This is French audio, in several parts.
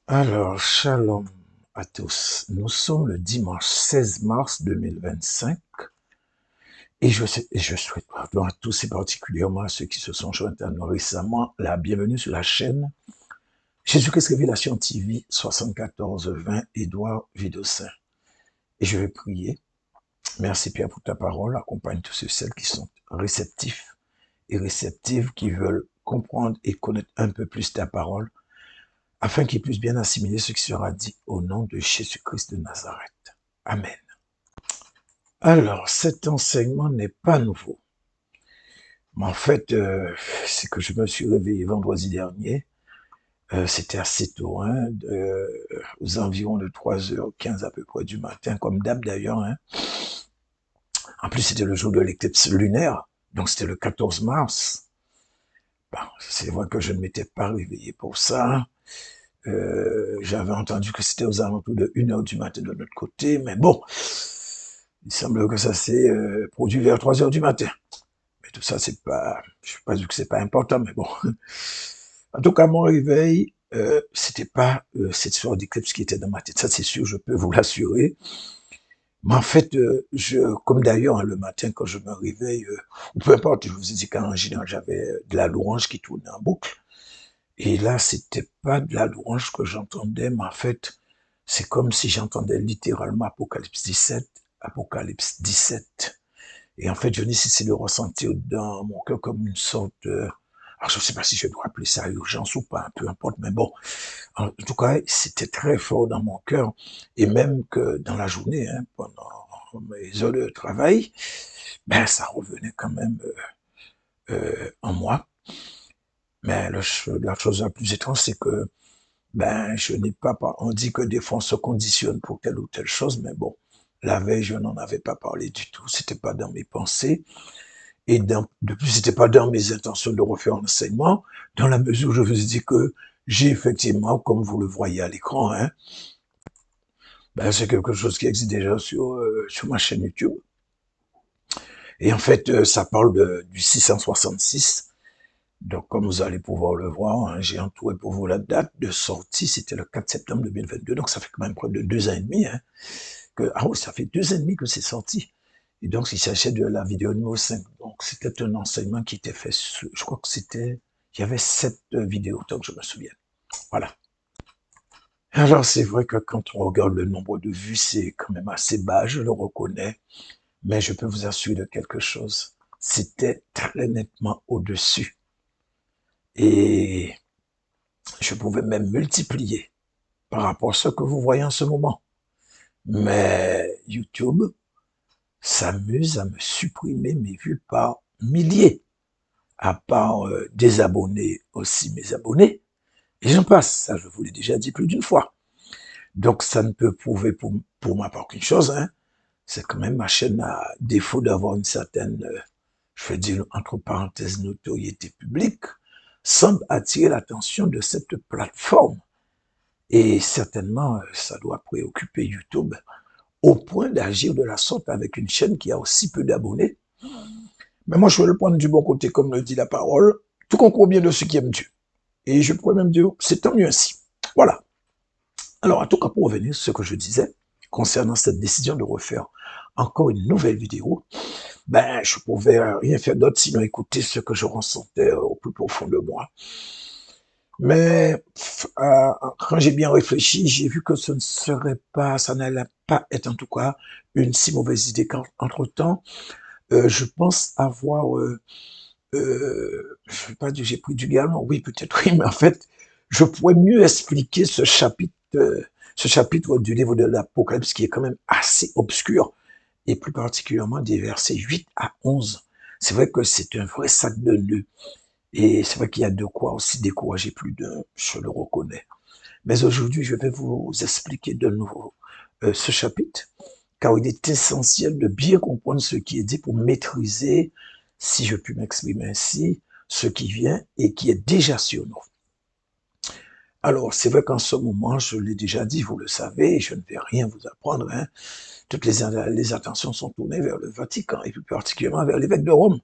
Alors, shalom à tous. Nous sommes le dimanche 16 mars 2025 et je souhaite pardon à tous et particulièrement à ceux qui se sont joints à nous récemment la bienvenue sur la chaîne Jésus-Christ Révélation TV 7420 Édouard Vidocin. Et je vais prier. Merci Pierre pour ta parole. Accompagne tous ceux et celles qui sont réceptifs et réceptives, qui veulent comprendre et connaître un peu plus ta parole, afin qu'ils puissent bien assimiler ce qui sera dit au nom de Jésus-Christ de Nazareth. Amen. Alors, cet enseignement n'est pas nouveau. Mais en fait, c'est que je me suis réveillé vendredi dernier. C'était assez tôt, hein, aux environs de 3h15 à peu près du matin, comme d'hab d'ailleurs. Hein. En plus, c'était le jour de l'éclipse lunaire, donc c'était le 14 mars. Bon, c'est vrai que je ne m'étais pas réveillé pour ça. J'avais entendu que c'était aux alentours de 1h du matin de notre côté, mais bon, il semble que ça s'est produit vers 3h du matin. Mais tout ça, c'est pas, je ne sais pas dit que c'est pas important, mais bon. En tout cas, mon réveil, c'était pas cette histoire d'éclipse qui était dans ma tête. Ça, c'est sûr, je peux vous l'assurer. Mais en fait, comme d'ailleurs, hein, le matin, quand je me réveille, ou peu importe, je vous ai dit qu'en général, j'avais de la louange qui tournait en boucle. Et là, c'était pas de la louange que j'entendais, mais en fait, c'est comme si j'entendais littéralement Apocalypse 17, Apocalypse 17. Et en fait, je nécessite de ressentir dans mon cœur comme une sorte de... Alors, je ne sais pas si je dois appeler ça urgence ou pas, peu importe, mais bon. En tout cas, c'était très fort dans mon cœur. Et même que dans la journée, hein, pendant mes heures de travail, ben, ça revenait quand même en moi. Mais la chose la plus étrange, c'est que ben, je n'ai pas, on dit que des fois on se conditionne pour telle ou telle chose, mais bon, la veille, je n'en avais pas parlé du tout, c'était pas dans mes pensées, et de plus, c'était pas dans mes intentions de refaire l'enseignement, dans la mesure où je vous ai dit que j'ai effectivement, comme vous le voyez à l'écran, hein, ben, c'est quelque chose qui existe déjà sur ma chaîne YouTube, et en fait, ça parle du 666. Donc, comme vous allez pouvoir le voir, hein, j'ai entouré pour vous la date de sortie, c'était le 4 septembre 2022, donc ça fait quand même près de 2 ans et demi, hein, ah oui, ça fait 2 ans et demi que c'est sorti. Et donc, il s'agissait de la vidéo numéro 5. Donc, c'était un enseignement qui était fait, je crois que c'était, il y avait 7 vidéos, tant que je me souviens. Voilà. Alors, c'est vrai que quand on regarde le nombre de vues, c'est quand même assez bas, je le reconnais, mais je peux vous assurer de quelque chose. C'était très nettement au-dessus. Et je pouvais même multiplier par rapport à ce que vous voyez en ce moment. Mais YouTube s'amuse à me supprimer mes vues par milliers, à part désabonner aussi mes abonnés. Et j'en passe, ça je vous l'ai déjà dit plus d'une fois. Donc ça ne peut prouver pour ma part qu'une chose, hein, c'est quand même ma chaîne, à défaut d'avoir une certaine, je veux dire entre parenthèses, notoriété publique, semble attirer l'attention de cette plateforme. Et certainement, ça doit préoccuper YouTube au point d'agir de la sorte avec une chaîne qui a aussi peu d'abonnés. Mais moi, je vais le prendre du bon côté, comme le dit la parole. Tout concourt bien de ceux qui aiment Dieu. Et je pourrais même dire, c'est tant mieux ainsi. Voilà. Alors, en tout cas, pour revenir sur ce que je disais, concernant cette décision de refaire encore une nouvelle vidéo, ben, je pouvais rien faire d'autre sinon écouter ce que je ressentais au plus profond de moi. Mais quand j'ai bien réfléchi, j'ai vu que ce ne serait pas, ça n'allait pas être en tout cas une si mauvaise idée. Qu'entre-temps, je pense avoir, je vais pas dire j'ai pris du galon, oui peut-être oui, mais en fait, je pourrais mieux expliquer ce chapitre du livre de l'Apocalypse qui est quand même assez obscur, et plus particulièrement des versets 8 à 11. C'est vrai que c'est un vrai sac de nœuds. Et c'est vrai qu'il y a de quoi aussi décourager plus d'un, je le reconnais. Mais aujourd'hui, je vais vous expliquer de nouveau ce chapitre, car il est essentiel de bien comprendre ce qui est dit pour maîtriser, si je puis m'exprimer ainsi, ce qui vient et qui est déjà sur nous. Alors, c'est vrai qu'en ce moment, je l'ai déjà dit, vous le savez, je ne vais rien vous apprendre, hein, toutes les attentions sont tournées vers le Vatican, et plus particulièrement vers l'évêque de Rome,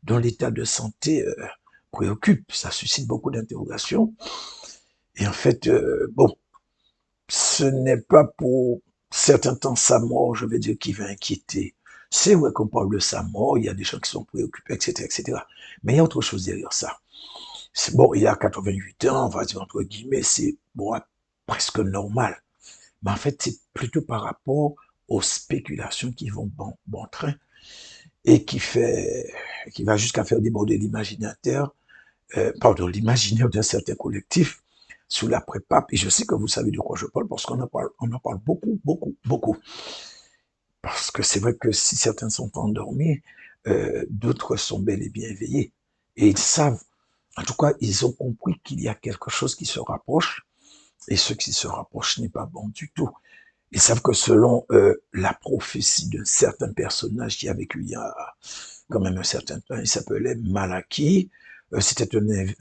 dont l'état de santé préoccupe, ça suscite beaucoup d'interrogations. Et en fait, bon, ce n'est pas pour certains temps sa mort, je veux dire, qui va inquiéter. C'est vrai qu'on parle de sa mort, il y a des gens qui sont préoccupés, etc., etc. Mais il y a autre chose derrière ça. C'est bon, il a 88 ans, on va dire entre guillemets, c'est bon, presque normal. Mais en fait, c'est plutôt par rapport aux spéculations qui vont bon train et qui va jusqu'à faire déborder l'imaginaire, pardon, l'imaginaire d'un certain collectif sous l'après-pape. Et je sais que vous savez de quoi je parle parce on en parle beaucoup, beaucoup, beaucoup. Parce que c'est vrai que si certains sont endormis, d'autres sont bel et bien éveillés. Et ils savent, en tout cas, ils ont compris qu'il y a quelque chose qui se rapproche. Et ce qui se rapproche n'est pas bon du tout. Ils savent que selon la prophétie d'un certain personnage qui a vécu il y a quand même un certain temps, il s'appelait Malachie. C'était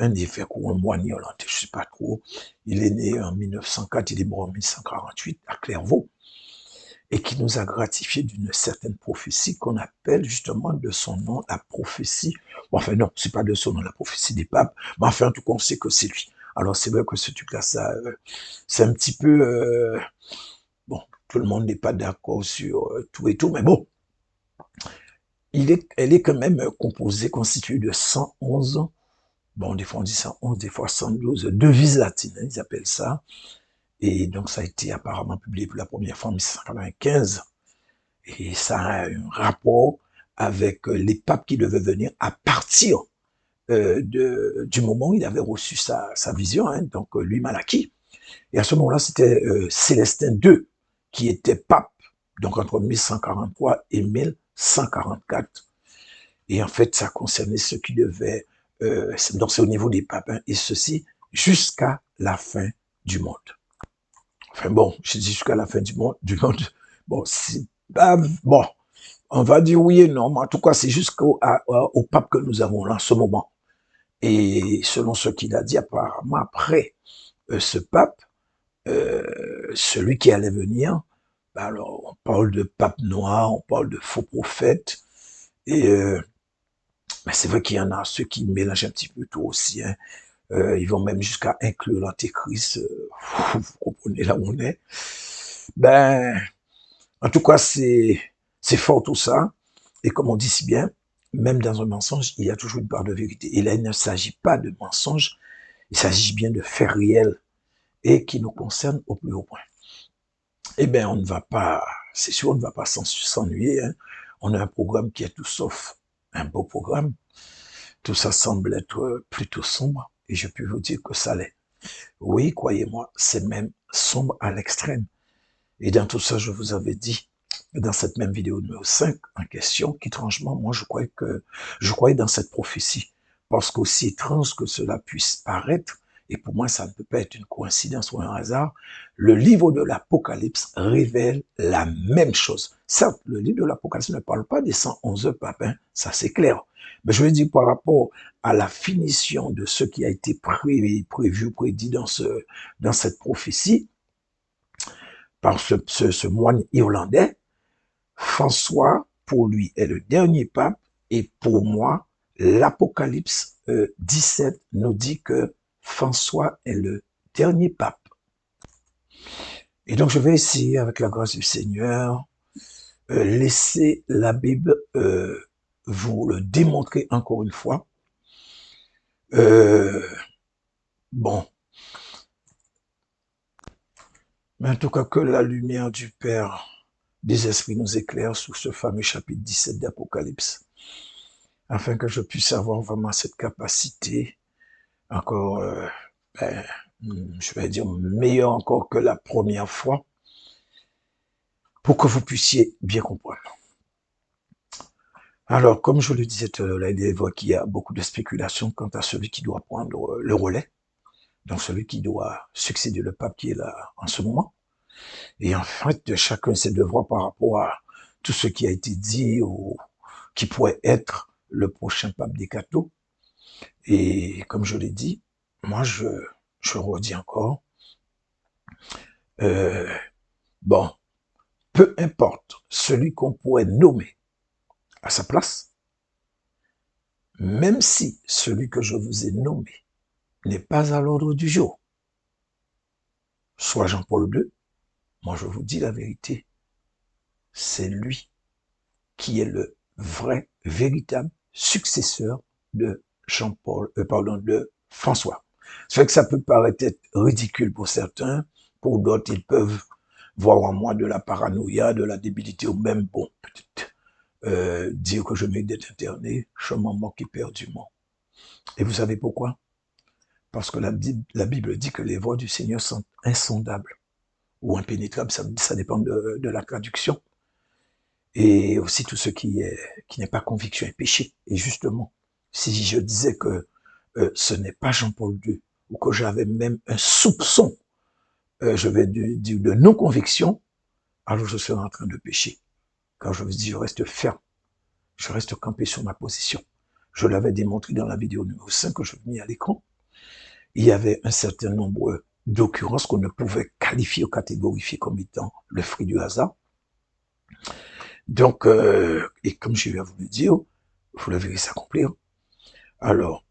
un évêque ou un moine irlandais, je ne sais pas trop. Il est né en 1904, il est mort en 1948 à Clairvaux, et qui nous a gratifié d'une certaine prophétie qu'on appelle justement de son nom la prophétie. Bon, enfin non, c'est pas de son nom la prophétie des papes, mais enfin en tout cas on sait que c'est lui. Alors c'est vrai que ce truc-là, ça, c'est un petit peu bon, tout le monde n'est pas d'accord sur tout et tout, mais bon, elle est quand même composée, constituée de 111, bon, des fois on dit 111, des fois 112 devises latines, hein, ils appellent ça. Et donc ça a été apparemment publié pour la première fois en 1795. Et ça a un rapport avec les papes qui devaient venir à partir du moment où il avait reçu sa vision, hein, donc lui Malachie. Et à ce moment-là, c'était Célestin II qui était pape, donc entre 1143 et 1144. Et en fait, ça concernait ceux qui devaient, donc c'est au niveau des papes, hein, et ceci jusqu'à la fin du monde. Enfin bon, je dis jusqu'à la fin du monde. Bon, c'est pas, bon, on va dire oui et non, mais en tout cas, c'est jusqu'au pape que nous avons là en ce moment. Et selon ce qu'il a dit, apparemment, après ce pape, celui qui allait venir, alors on parle de pape noir, on parle de faux prophète, et mais c'est vrai qu'il y en a ceux qui mélangent un petit peu tout aussi, hein. Ils vont même jusqu'à inclure l'antéchrist, vous comprenez là où on est. Ben, en tout cas, c'est fort tout ça, et comme on dit si bien, même dans un mensonge, il y a toujours une part de vérité. Et là, il ne s'agit pas de mensonge, il s'agit bien de faits réels et qui nous concernent au plus haut point. Eh bien, on ne va pas, c'est sûr, on ne va pas s'ennuyer, hein. On a un programme qui est tout sauf un beau programme. Tout ça semble être plutôt sombre, et je peux vous dire que ça l'est. Oui, croyez-moi, c'est même sombre à l'extrême. Et dans tout ça, je vous avais dit, dans cette même vidéo numéro 5 en question, qu'étrangement, moi, je croyais dans cette prophétie. Parce qu'aussi étrange que cela puisse paraître, et pour moi, ça ne peut pas être une coïncidence ou un hasard, le livre de l'Apocalypse révèle la même chose. Certes, le livre de l'Apocalypse ne parle pas des 111 papes, hein, ça c'est clair. Mais je veux dire, par rapport à la finition de ce qui a été prévu, prédit dans cette prophétie, par ce moine irlandais, François, pour lui, est le dernier pape, et pour moi, l'Apocalypse 17 nous dit que François est le dernier pape. Et donc, je vais essayer, avec la grâce du Seigneur, laisser la Bible vous le démontrer encore une fois. Bon, mais en tout cas, que la lumière du Père des esprits nous éclaire sur ce fameux chapitre 17 d'Apocalypse, afin que je puisse avoir vraiment cette capacité, encore, ben, je vais dire, meilleure encore que la première fois, pour que vous puissiez bien comprendre. Alors, comme je le disais tout à l'heure, il est vrai qu'il y a beaucoup de spéculations quant à celui qui doit prendre le relais, donc celui qui doit succéder le pape qui est là en ce moment. Et en fait, chacun ses devoirs par rapport à tout ce qui a été dit ou qui pourrait être le prochain pape des cathos. Et comme je l'ai dit, moi, je redis encore, euh, bon, peu importe celui qu'on pourrait nommer à sa place, même si celui que je vous ai nommé n'est pas à l'ordre du jour, soit Jean-Paul II, Moi, je vous dis la vérité, c'est lui qui est le vrai, véritable successeur de Jean-Paul, de François. C'est vrai que ça peut paraître ridicule pour certains, pour d'autres, ils peuvent voir en moi de la paranoïa, de la débilité, ou même, bon, peut-être dire que je mérite d'être interné, je m'en moque éperdument. Et vous savez pourquoi? Parce que la Bible dit que les voies du Seigneur sont insondables ou impénétrables, ça dépend de la traduction. Et aussi tout ce qui n'est pas conviction est péché. Et justement, si je disais que ce n'est pas Jean-Paul II, ou que j'avais même un soupçon, je vais dire de non-conviction, alors je serais en train de pécher. Car je vous dis, je reste ferme, je reste campé sur ma position. Je l'avais démontré dans la vidéo numéro 5 que je mis à l'écran. Il y avait un certain nombre d'occurrences qu'on ne pouvait qualifier ou catégorifier comme étant le fruit du hasard. Donc, et comme je viens de vous le dire, vous le verrez s'accomplir. Alors,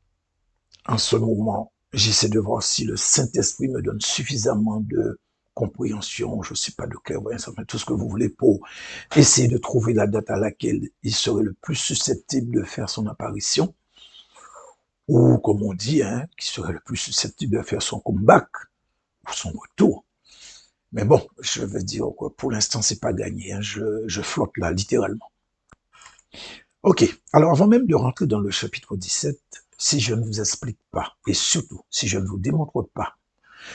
en ce moment, j'essaie de voir si le Saint-Esprit me donne suffisamment de compréhension, je ne sais pas de clairvoyance, enfin tout ce que vous voulez pour essayer de trouver la date à laquelle il serait le plus susceptible de faire son apparition, ou comme on dit, hein, qui serait le plus susceptible de faire son comeback, ou son retour. Mais bon, je veux dire, quoi, pour l'instant, c'est pas gagné, hein, je flotte là, littéralement. Ok, alors avant même de rentrer dans le chapitre 17, si je ne vous explique pas, et surtout, si je ne vous démontre pas,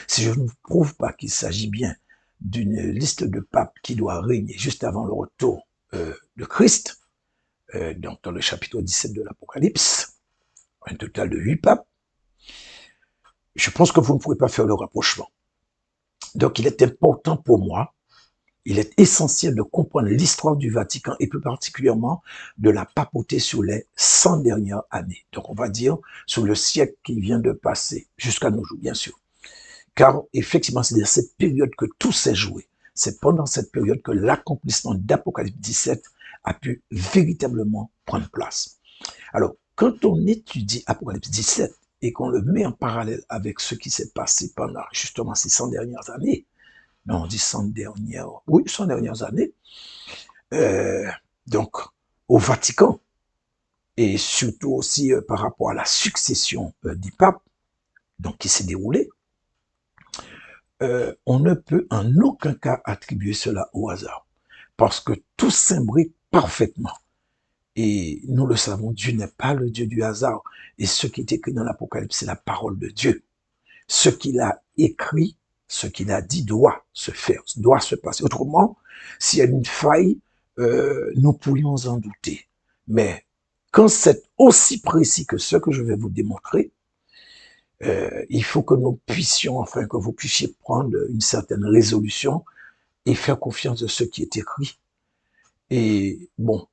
si je ne vous prouve pas qu'il s'agit bien d'une liste de papes qui doit régner juste avant le retour de Christ, donc dans le chapitre 17 de l'Apocalypse, un total de 8 papes, je pense que vous ne pourrez pas faire le rapprochement. Donc il est important pour moi, il est essentiel de comprendre l'histoire du Vatican et plus particulièrement de la papauté sur les 100 dernières années. Donc on va dire sur le siècle qui vient de passer, jusqu'à nos jours bien sûr. Car effectivement c'est dans cette période que tout s'est joué. C'est pendant cette période que l'accomplissement d'Apocalypse 17 a pu véritablement prendre place. Alors, quand on étudie Apocalypse 17 et qu'on le met en parallèle avec ce qui s'est passé pendant justement ces 100 dernières années, non, on dit 100 dernières, oui, 100 dernières années, euh, donc au Vatican, et surtout aussi par rapport à la succession des papes, donc qui s'est déroulée, on ne peut en aucun cas attribuer cela au hasard, parce que tout s'imbrique parfaitement. Et nous le savons, Dieu n'est pas le Dieu du hasard. Et ce qui est écrit dans l'Apocalypse, c'est la parole de Dieu. Ce qu'il a écrit, ce qu'il a dit doit se faire, doit se passer. Autrement, s'il y a une faille, nous pourrions en douter. Mais quand c'est aussi précis que ce que je vais vous démontrer, il faut que nous puissions, enfin que vous puissiez prendre une certaine résolution et faire confiance de ce qui est écrit. Et bon,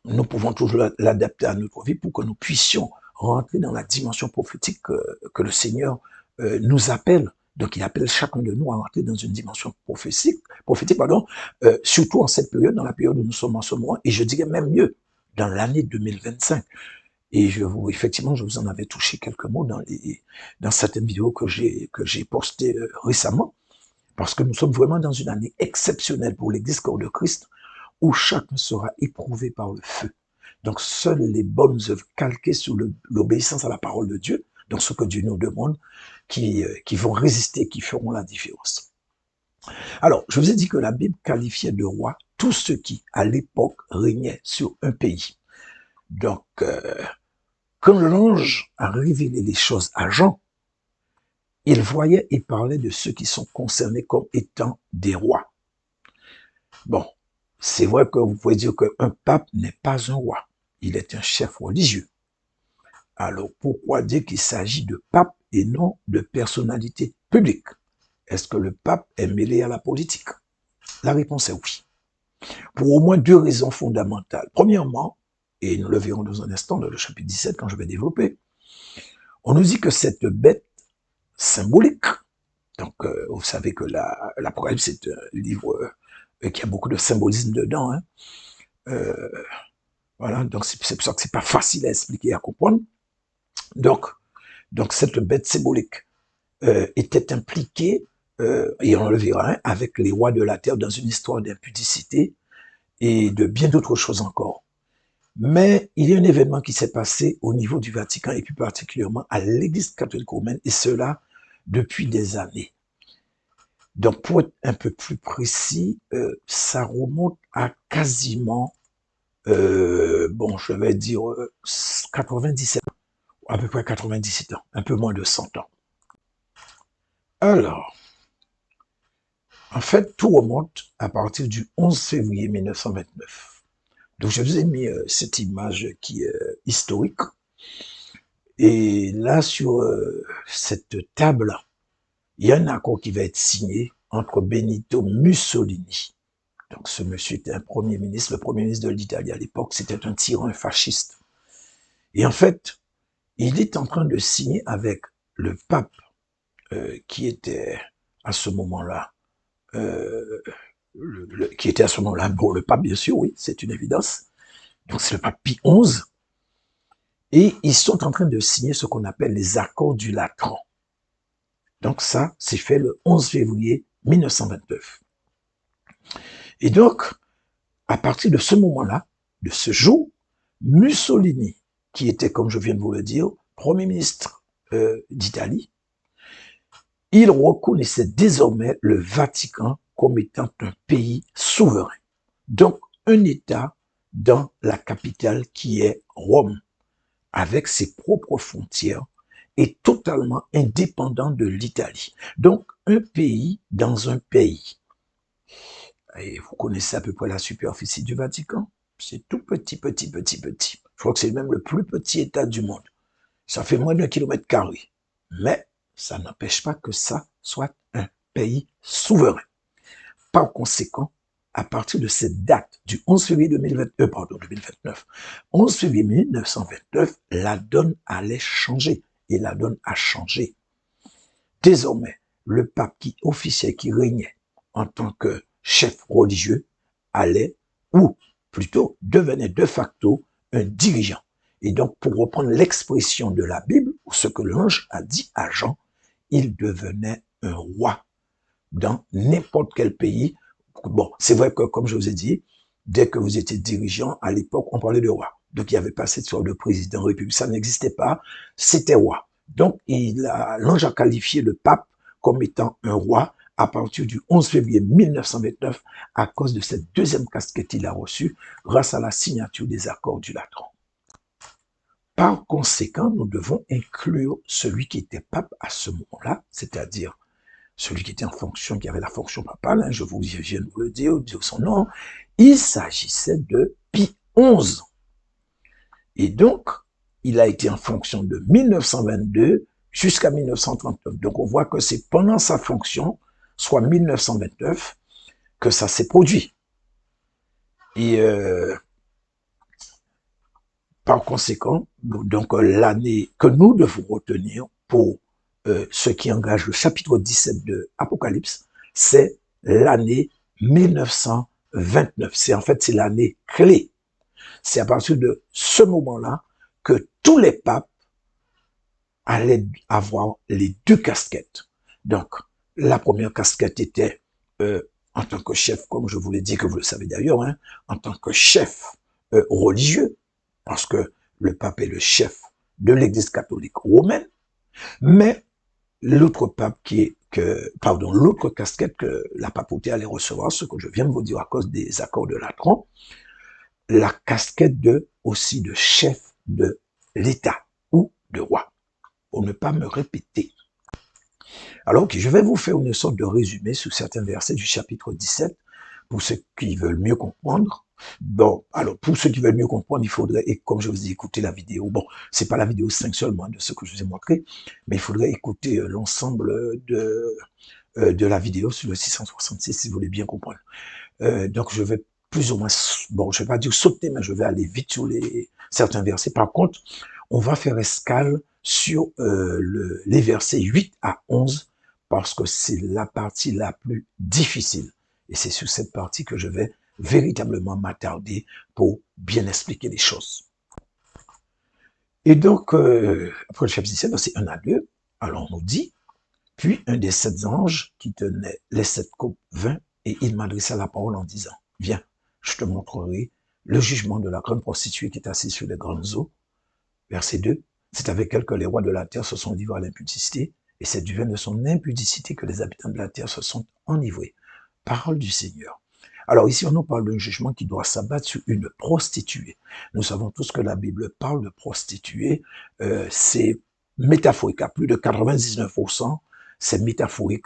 nous pouvons toujours l'adapter à notre vie pour que nous puissions rentrer dans la dimension prophétique que le Seigneur nous appelle. Donc, il appelle chacun de nous à rentrer dans une dimension prophétique surtout en cette période, dans la période où nous sommes en ce moment, et je dirais même mieux, dans l'année 2025. Et effectivement, je vous en avais touché quelques mots dans certaines vidéos que j'ai postées récemment, parce que nous sommes vraiment dans une année exceptionnelle pour l'Église corps de Christ, où chacun sera éprouvé par le feu. Donc, seules les bonnes œuvres calquées sur l'obéissance à la parole de Dieu, donc ce que Dieu nous demande, qui vont résister, qui feront la différence. Alors, je vous ai dit que la Bible qualifiait de roi tous ceux qui, à l'époque, régnaient sur un pays. Donc, quand l'ange a révélé les choses à Jean, il voyait et parlait de ceux qui sont concernés comme étant des rois. Bon, c'est vrai que vous pouvez dire qu'un pape n'est pas un roi. Il est un chef religieux. Alors, pourquoi dire qu'il s'agit de pape et non de personnalité publique? Est-ce que le pape est mêlé à la politique? La réponse est oui. Pour au moins deux raisons fondamentales. Premièrement, et nous le verrons dans un instant dans le chapitre 17 quand je vais développer, on nous dit que cette bête symbolique, donc vous savez que l'Apocalypse c'est un livre qui a beaucoup de symbolisme dedans, hein, voilà, donc c'est pour ça que c'est pas facile à expliquer et à comprendre. Donc cette bête symbolique était impliquée et on le verra, hein, avec les rois de la terre dans une histoire d'impudicité et de bien d'autres choses encore. Mais il y a un événement qui s'est passé au niveau du Vatican et plus particulièrement à l'Église catholique romaine, et cela depuis des années. Donc pour être un peu plus précis, ça remonte à quasiment, bon je vais dire 97 ans, à peu près 97 ans, un peu moins de 100 ans. Alors, en fait, tout remonte à partir du 11 février 1929. Donc, je vous ai mis cette image qui est historique. Et là, sur cette table-là, il y a un accord qui va être signé entre Benito Mussolini. Donc, ce monsieur était un premier ministre, le premier ministre de l'Italie à l'époque, c'était un tyran fasciste. Et en fait, il est en train de signer avec le pape qui était à ce moment-là, qui était à ce moment-là, bon, le pape, bien sûr, oui, c'est une évidence. Donc, c'est le pape Pie XI. Et ils sont en train de signer ce qu'on appelle les accords du Latran. Donc, ça, c'est fait le 11 février 1929. Et donc, à partir de ce moment-là, de ce jour, Mussolini, qui était, comme je viens de vous le dire, Premier ministre d'Italie, il reconnaissait désormais le Vatican comme étant un pays souverain. Donc, un État dans la capitale qui est Rome, avec ses propres frontières et totalement indépendant de l'Italie. Donc, un pays dans un pays. Et vous connaissez à peu près la superficie du Vatican. C'est tout petit, petit, petit, petit. Je crois que c'est même le plus petit État du monde. Ça fait moins d'1 kilomètre carré. Mais ça n'empêche pas que ça soit un pays souverain. Par conséquent, à partir de cette date du 11 février 2029, 11 février 1929, la donne allait changer. Et la donne a changé. Désormais, le pape qui officiait, qui régnait en tant que chef religieux, allait, ou plutôt devenait de facto un dirigeant. Et donc, pour reprendre l'expression de la Bible, ou ce que l'ange a dit à Jean, il devenait un roi dans n'importe quel pays. Bon, c'est vrai que, comme je vous ai dit, dès que vous étiez dirigeant, à l'époque, on parlait de roi. Donc, il n'y avait pas cette sorte de président république. Ça n'existait pas. C'était roi. Donc, l'ange a qualifié le pape comme étant un roi à partir du 11 février 1929 à cause de cette deuxième casquette qu'il a reçue grâce à la signature des accords du Latran. Par conséquent, nous devons inclure celui qui était pape à ce moment-là, c'est-à-dire celui qui était en fonction, qui avait la fonction papale, hein, je viens de vous le dire son nom, il s'agissait de Pie XI. Et donc, il a été en fonction de 1922 jusqu'à 1939. Donc, on voit que c'est pendant sa fonction, soit 1929, que ça s'est produit. Et par conséquent, donc l'année que nous devons retenir pour ce qui engage le chapitre 17 de Apocalypse, c'est l'année 1929. C'est l'année clé. C'est à partir de ce moment-là que tous les papes allaient avoir les deux casquettes. Donc, la première casquette était en tant que chef, comme je vous l'ai dit, que vous le savez d'ailleurs, hein, en tant que chef religieux, parce que le pape est le chef de l'Église catholique romaine, mais l'autre pape l'autre casquette que la papauté allait recevoir, ce que je viens de vous dire à cause des accords de Latran, la casquette aussi de chef de l'État ou de roi, pour ne pas me répéter. Alors, ok, je vais vous faire une sorte de résumé sur certains versets du chapitre 17 pour ceux qui veulent mieux comprendre. Bon, alors, pour ceux qui veulent mieux comprendre, il faudrait, et comme je vous ai écouté la vidéo, bon, c'est pas la vidéo 5 seulement de ce que je vous ai montré, mais il faudrait écouter l'ensemble de la vidéo sur le 666 si vous voulez bien comprendre. Donc, je vais plus ou moins, bon, je vais pas dire sauter, mais je vais aller vite sur certains versets. Par contre, on va faire escale sur les versets 8 à 11 parce que c'est la partie la plus difficile. Et c'est sur cette partie que je vais véritablement m'attarder pour bien expliquer les choses. Et donc, après le chapitre 17, c'est 1 à 2. Alors, on nous dit, Puis un des 7 anges qui tenait les 7 coupes vint et il m'adressa la parole en disant, viens, je te montrerai le jugement de la grande prostituée qui est assise sur les grandes eaux. Verset 2, c'est avec elle que les rois de la terre se sont livrés à l'impudicité, et c'est du vin de son impudicité que les habitants de la terre se sont enivrés. Parole du Seigneur. Alors ici, on nous parle d'un jugement qui doit s'abattre sur une prostituée. Nous savons tous que la Bible parle de prostituée, c'est métaphorique, à plus de 99%, c'est métaphorique.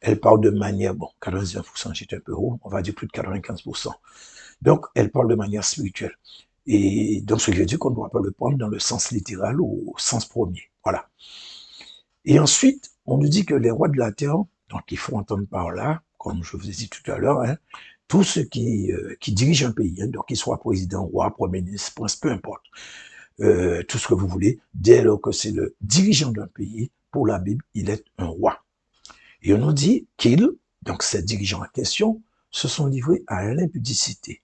Elle parle de manière, bon, 99%, j'étais un peu haut, on va dire plus de 95%. Donc, elle parle de manière spirituelle. Et donc, ce qui veut dire qu'on ne doit pas le prendre dans le sens littéral ou au sens premier. Voilà. Et ensuite, on nous dit que les rois de la terre, donc il faut entendre par là, comme je vous ai dit tout à l'heure, hein, tous ceux qui dirigent un pays, hein, donc qu'ils soient président, roi, premier ministre, prince, peu importe, tout ce que vous voulez, dès lors que c'est le dirigeant d'un pays, pour la Bible, il est un roi. Et on nous dit qu'ils, donc ces dirigeants en question, se sont livrés à l'impudicité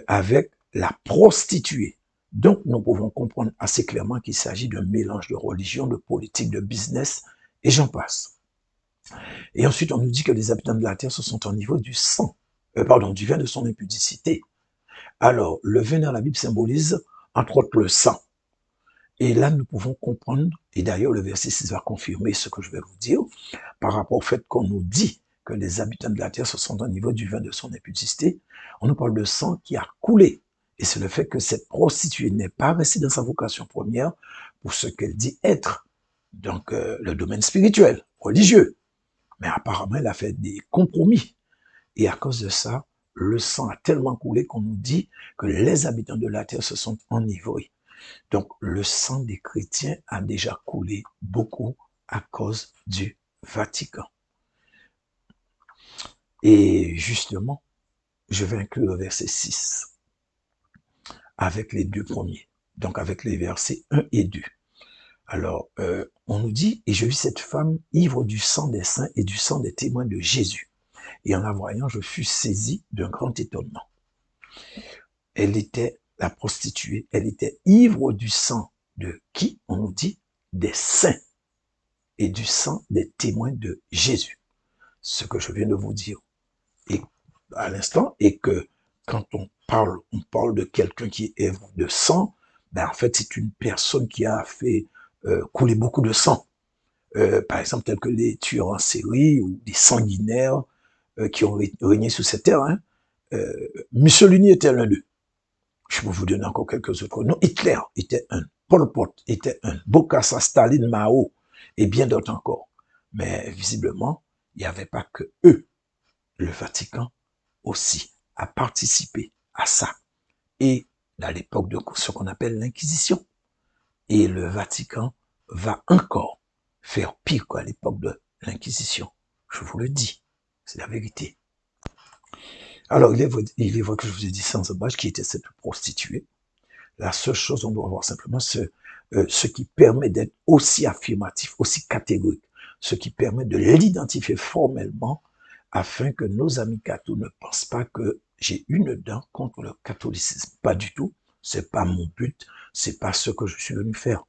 avec la prostituée. Donc, nous pouvons comprendre assez clairement qu'il s'agit d'un mélange de religion, de politique, de business, et j'en passe. Et ensuite, on nous dit que les habitants de la terre se sont au niveau du sang, du vin de son impudicité. Alors, le vin dans la Bible symbolise, entre autres, le sang. Et là, nous pouvons comprendre, et d'ailleurs, le verset 6 va confirmer ce que je vais vous dire, par rapport au fait qu'on nous dit que les habitants de la terre se sont au niveau du vin de son impudicité. On nous parle de sang qui a coulé. Et c'est le fait que cette prostituée n'est pas restée dans sa vocation première pour ce qu'elle dit être. Donc, le domaine spirituel, religieux. Mais apparemment, elle a fait des compromis. Et à cause de ça, le sang a tellement coulé qu'on nous dit que les habitants de la terre se sont enivrés. Donc, le sang des chrétiens a déjà coulé beaucoup à cause du Vatican. Et justement, je vais inclure le verset 6 avec les deux premiers, donc avec les versets 1 et 2. Alors, on nous dit, et je vis cette femme ivre du sang des saints et du sang des témoins de Jésus. Et en la voyant, je fus saisi d'un grand étonnement. Elle était, la prostituée, elle était ivre du sang de qui? On nous dit des saints et du sang des témoins de Jésus. Ce que je viens de vous dire et à l'instant, et que quand on parle de quelqu'un qui est ivre de sang, ben en fait c'est une personne qui a fait couler beaucoup de sang. Par exemple, tels que les tueurs en série ou des sanguinaires qui ont régné sur cette terre. Hein. Mussolini était l'un d'eux. Je peux vous donner encore quelques autres noms. Hitler était un. Pol Pot était un. Bokassa, Staline, Mao et bien d'autres encore. Mais visiblement, il n'y avait pas que eux. Le Vatican aussi a participé à ça. Et à l'époque de ce qu'on appelle l'Inquisition. Et le Vatican va encore faire pire qu'à l'époque de l'Inquisition. Je vous le dis, c'est la vérité. Alors, il est vrai que je vous ai dit sans embâche qui était cette prostituée. La seule chose, on doit voir simplement ce qui permet d'être aussi affirmatif, aussi catégorique, ce qui permet de l'identifier formellement afin que nos amis cathos ne pensent pas que j'ai une dent contre le catholicisme. Pas du tout. C'est pas mon but. C'est pas ce que je suis venu faire.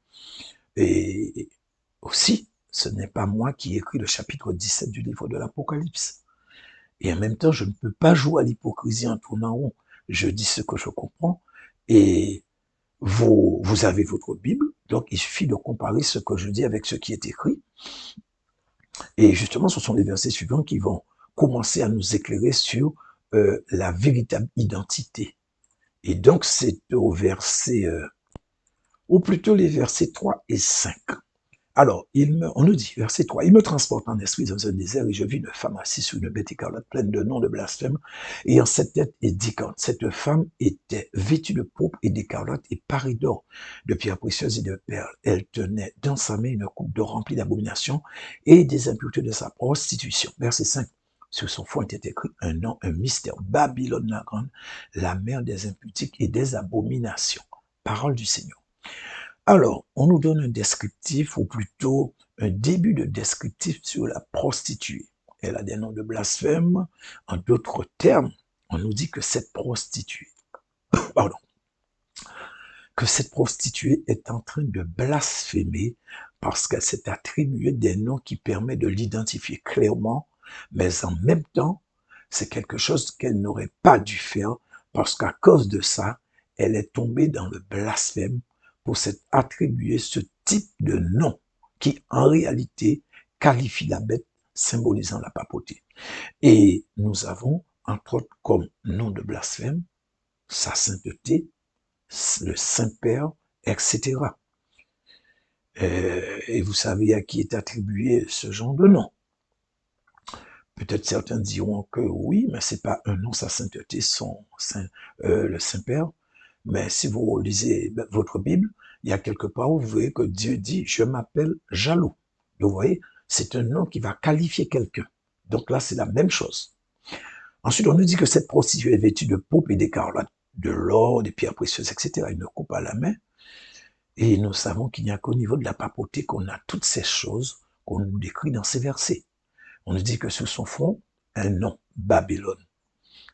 Et aussi, ce n'est pas moi qui ai écrit le chapitre 17 du livre de l'Apocalypse. Et en même temps, je ne peux pas jouer à l'hypocrisie en tournant rond. Je dis ce que je comprends et vous avez votre Bible, donc il suffit de comparer ce que je dis avec ce qui est écrit. Et justement, ce sont les versets suivants qui vont commencer à nous éclairer sur la véritable identité. Et donc, c'est au verset, ou plutôt les versets 3 et 5. Alors, on nous dit, verset 3, il me transporte en esprit dans un désert et je vis une femme assise sur une bête écarlate pleine de noms de blasphème, ayant cette tête édicante. Cette femme était vêtue de pourpre et d'écarlate et parée d'or, de pierres précieuses et de perles. Elle tenait dans sa main une coupe d'or remplie d'abominations et des impuretés de sa prostitution. Verset 5. Sur son front était écrit un nom, un mystère, Babylone la grande, la mère des impudiques et des abominations. Parole du Seigneur. Alors, on nous donne un descriptif, ou plutôt un début de descriptif sur la prostituée. Elle a des noms de blasphème. En d'autres termes, on nous dit que cette prostituée, que cette prostituée est en train de blasphémer parce qu'elle s'est attribuée des noms qui permettent de l'identifier clairement, mais en même temps, c'est quelque chose qu'elle n'aurait pas dû faire, parce qu'à cause de ça, elle est tombée dans le blasphème pour s'être attribué ce type de nom qui, en réalité, qualifie la bête symbolisant la papauté. Et nous avons, entre autres, comme nom de blasphème, sa sainteté, le Saint-Père, etc. Et vous savez à qui est attribué ce genre de nom. Peut-être certains diront que oui, mais c'est pas un nom, sa sainteté, le Saint-Père. Mais si vous lisez votre Bible, il y a quelque part où vous voyez que Dieu dit « Je m'appelle Jaloux ». Vous voyez, c'est un nom qui va qualifier quelqu'un. Donc là, c'est la même chose. Ensuite, on nous dit que cette prostituée est vêtue de pourpre et d'écarlate, de l'or, des pierres précieuses, etc. Une coupe à la main. Et nous savons qu'il n'y a qu'au niveau de la papauté qu'on a toutes ces choses qu'on nous décrit dans ces versets. On nous dit que sur son front, un nom, Babylone.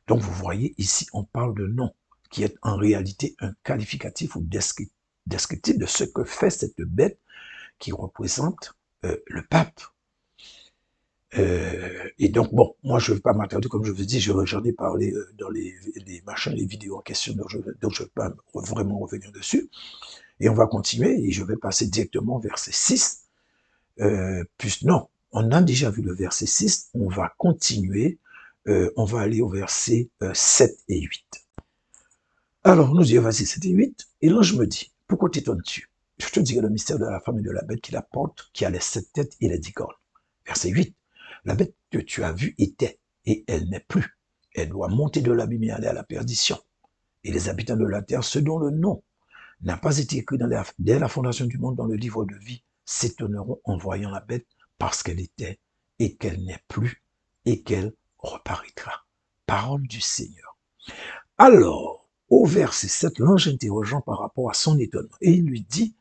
Donc vous voyez, ici, on parle de nom, qui est en réalité un qualificatif ou descriptif de ce que fait cette bête qui représente le pape. Et donc, bon, moi, je ne vais pas m'attarder, comme je vous dis, j'en ai parlé dans les vidéos en question, donc je ne vais pas vraiment revenir dessus. Et on va continuer, et je vais passer directement au verset 6. Non, on a déjà vu le verset 6, on va continuer, on va aller au verset 7 et 8. Alors, nous disons verset 7 et 8, et l'ange me dit, pourquoi t'étonnes-tu? Je te dirai le mystère de la femme et de la bête qui la porte, qui a les 7 têtes et les 10 cornes. Verset 8, la bête que tu as vue était, et elle n'est plus. Elle doit monter de l'abîme et aller à la perdition. Et les habitants de la terre, ceux dont le nom n'a pas été écrit dès la fondation du monde dans le livre de vie, s'étonneront en voyant la bête parce qu'elle était et qu'elle n'est plus et qu'elle reparaîtra. Parole du Seigneur. Alors, au verset 7, l'ange interrogeant par rapport à son étonnement, et il lui dit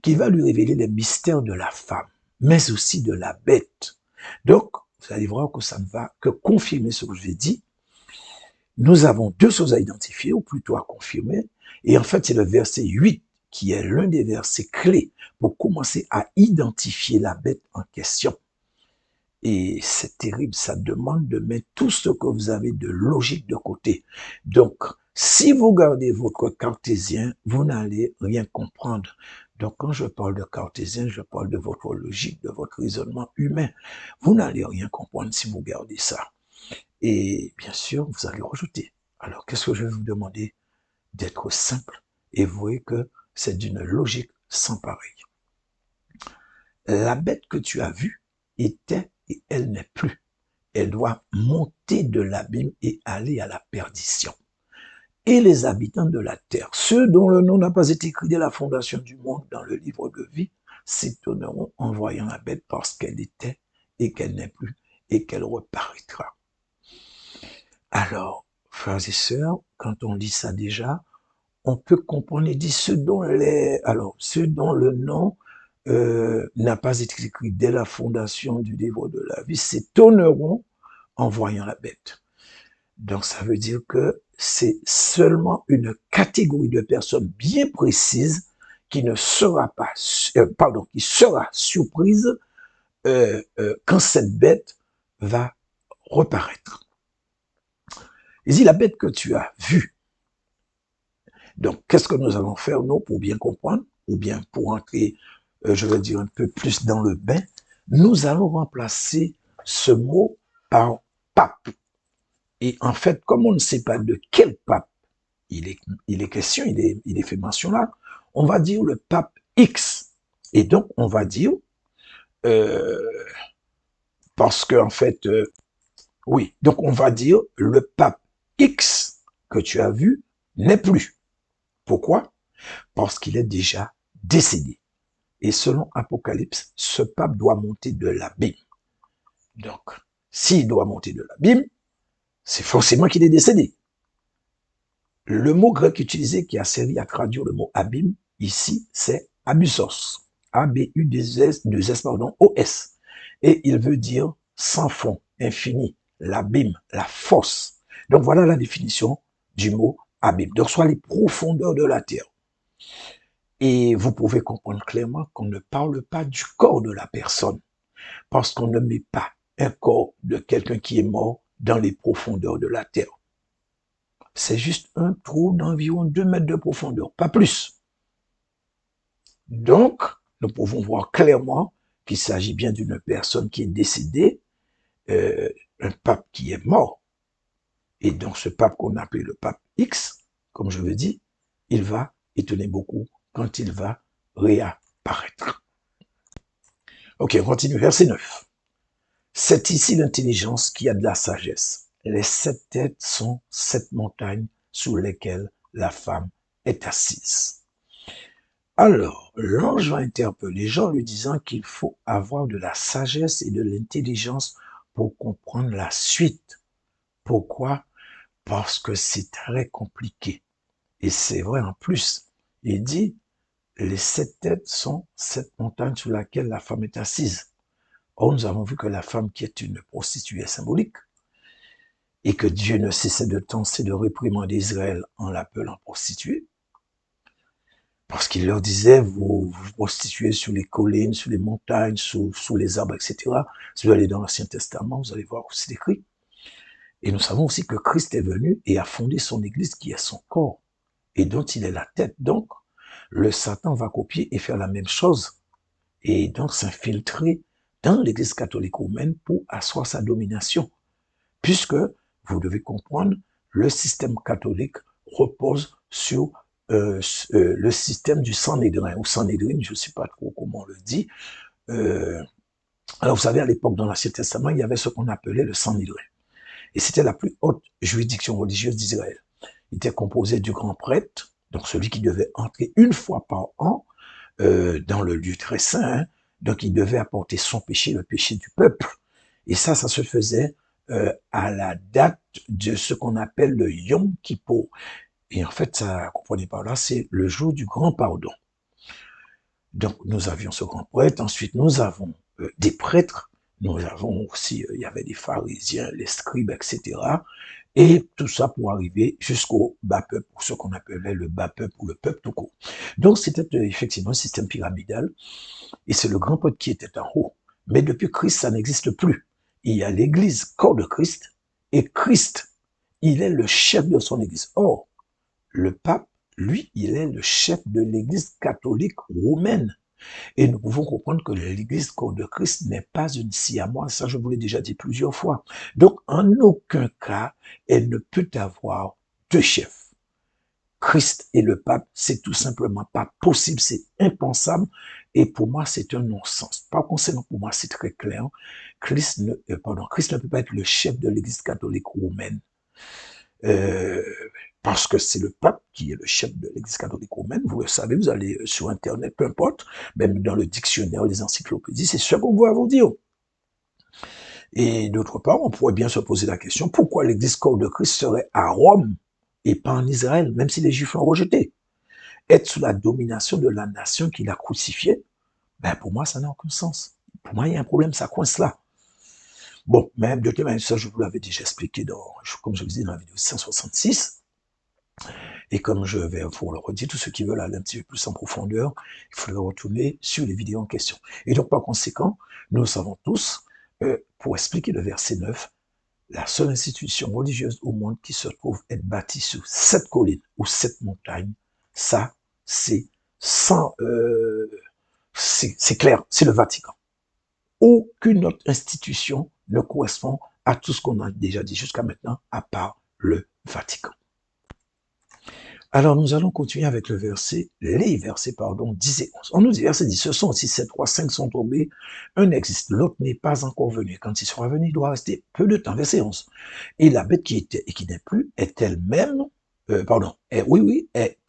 qu'il va lui révéler les mystères de la femme, mais aussi de la bête. Donc, vous allez voir que ça ne va que confirmer ce que je vais dire. Nous avons deux choses à identifier, ou plutôt à confirmer, et en fait, c'est le verset 8 qui est l'un des versets clés pour commencer à identifier la bête en question. Et c'est terrible, ça demande de mettre tout ce que vous avez de logique de côté. Donc, si vous gardez votre cartésien, vous n'allez rien comprendre. Donc, quand je parle de cartésien, je parle de votre logique, de votre raisonnement humain. Vous n'allez rien comprendre si vous gardez ça. Et bien sûr, vous allez rejeter. Alors, qu'est-ce que je vais vous demander? D'être simple. Et vous voyez que c'est d'une logique sans pareil. La bête que tu as vue était et elle n'est plus. Elle doit monter de l'abîme et aller à la perdition. Et les habitants de la terre, ceux dont le nom n'a pas été écrit dès la fondation du monde dans le livre de vie, s'étonneront en voyant la bête parce qu'elle était et qu'elle n'est plus et qu'elle reparaîtra. Alors, frères et sœurs, quand on lit ça déjà, on peut comprendre et dire ceux dont le nom n'a pas été écrit dès la fondation du livre de la vie s'étonneront en voyant la bête. Donc ça veut dire que c'est seulement une catégorie de personnes bien précise qui ne sera pas, qui sera surprise quand cette bête va reparaître. Il dit la bête que tu as vue. Donc qu'est-ce que nous allons faire nous pour bien comprendre ou bien pour entrer je vais dire un peu plus dans le bain, nous allons remplacer ce mot par pape. Et en fait, comme on ne sait pas de quel pape il est question, il est fait mention là, on va dire le pape X. Et donc, on va dire, parce que en fait, oui, donc on va dire le pape X que tu as vu n'est plus. Pourquoi? Parce qu'il est déjà décédé. Et selon Apocalypse, ce pape doit monter de l'abîme. Donc, s'il doit monter de l'abîme, c'est forcément qu'il est décédé. Le mot grec utilisé qui a servi à traduire le mot abîme, ici, c'est abyssos. A-B-U-2-S-O-S. Et il veut dire sans fond, infini, l'abîme, la fosse. Donc voilà la définition du mot abîme. Donc soit les profondeurs de la terre. Et vous pouvez comprendre clairement qu'on ne parle pas du corps de la personne, parce qu'on ne met pas un corps de quelqu'un qui est mort dans les profondeurs de la terre. C'est juste un trou d'environ 2 mètres de profondeur, pas plus. Donc, nous pouvons voir clairement qu'il s'agit bien d'une personne qui est décédée, un pape qui est mort. Et donc, ce pape qu'on appelle le pape X, comme je le dis, il va étonner beaucoup quand il va réapparaître. Ok, on continue. Verset 9. C'est ici l'intelligence qui a de la sagesse. Les 7 têtes sont 7 montagnes sous lesquelles la femme est assise. Alors, l'ange va interpeller Jean lui disant qu'il faut avoir de la sagesse et de l'intelligence pour comprendre la suite. Pourquoi? Parce que c'est très compliqué. Et c'est vrai en plus. Il dit, les 7 têtes sont 7 montagnes sur lesquelles la femme est assise. Or, nous avons vu que la femme qui est une prostituée est symbolique et que Dieu ne cessait de tenter de réprimander Israël en l'appelant prostituée. Parce qu'il leur disait, vous prostituez sur les collines, sur les montagnes, sous les arbres, etc. Si vous allez dans l'Ancien Testament, vous allez voir où c'est écrit. Et nous savons aussi que Christ est venu et a fondé son Église qui est son corps et dont il est la tête. Donc, le Satan va copier et faire la même chose et donc s'infiltrer dans l'Église catholique romaine pour asseoir sa domination. Puisque, vous devez comprendre, le système catholique repose sur le système du Sanhédrin, ou Sanhédrin, je ne sais pas trop comment on le dit. Alors, vous savez, à l'époque, dans l'Ancien Testament, il y avait ce qu'on appelait le Sanhédrin. Et c'était la plus haute juridiction religieuse d'Israël. Il était composé du grand prêtre, donc celui qui devait entrer une fois par an dans le lieu très saint. Hein. Donc, il devait apporter son péché, le péché du peuple. Et ça se faisait à la date de ce qu'on appelle le Yom Kippour. Et en fait, ça, comprenez par là, c'est le jour du grand pardon. Donc, nous avions ce grand prêtre. Ensuite, nous avons des prêtres. Nous avons aussi, il y avait des pharisiens, les scribes, etc. Et tout ça pour arriver jusqu'au bas peuple, pour ce qu'on appelait le bas peuple ou le peuple tout court. Donc, c'était effectivement un système pyramidal. Et c'est le grand prêtre qui était en haut. Mais depuis Christ, ça n'existe plus. Il y a l'église, corps de Christ, et Christ, il est le chef de son église. Or, le pape, lui, il est le chef de l'église catholique romaine. Et nous pouvons comprendre que l'église corps de Christ n'est pas une siamoise, ça je vous l'ai déjà dit plusieurs fois. Donc, en aucun cas, elle ne peut avoir deux chefs. Christ et le pape, c'est tout simplement pas possible, c'est impensable. Et pour moi, c'est un non-sens. Par conséquent, pour moi, c'est très clair. Christ ne peut pas être le chef de l'église catholique romaine. Parce que c'est le pape qui est le chef de l'église catholique romaine. Vous le savez, vous allez sur Internet, peu importe, même dans le dictionnaire, les encyclopédies, c'est ce qu'on va vous dire. Et d'autre part, on pourrait bien se poser la question, pourquoi l'église corps de Christ serait à Rome et pas en Israël, même si les Juifs l'ont rejeté? Être sous la domination de la nation qui l'a crucifié, ben pour moi, ça n'a aucun sens. Pour moi, il y a un problème, ça coince là. Bon, même de toute manière, ça, je vous l'avais déjà expliqué comme je vous disais dans la vidéo 166. Et comme je vais vous le redire, tous ceux qui veulent aller un petit peu plus en profondeur, il faudrait retourner sur les vidéos en question. Et donc, par conséquent, nous savons tous, pour expliquer le verset 9, la seule institution religieuse au monde qui se trouve être bâtie sur 7 collines ou 7 montagnes, ça, c'est c'est clair, c'est le Vatican. Aucune autre institution ne correspond à tout ce qu'on a déjà dit jusqu'à maintenant, à part le Vatican. Alors, nous allons continuer avec les versets 10 et 11. On nous dit, verset 10, ce sont aussi 7 rois, 5 sont tombés, un existe, l'autre n'est pas encore venu. Quand il sera venu, il doit rester peu de temps. Verset 11. Et la bête qui était et qui n'est plus est elle-même, est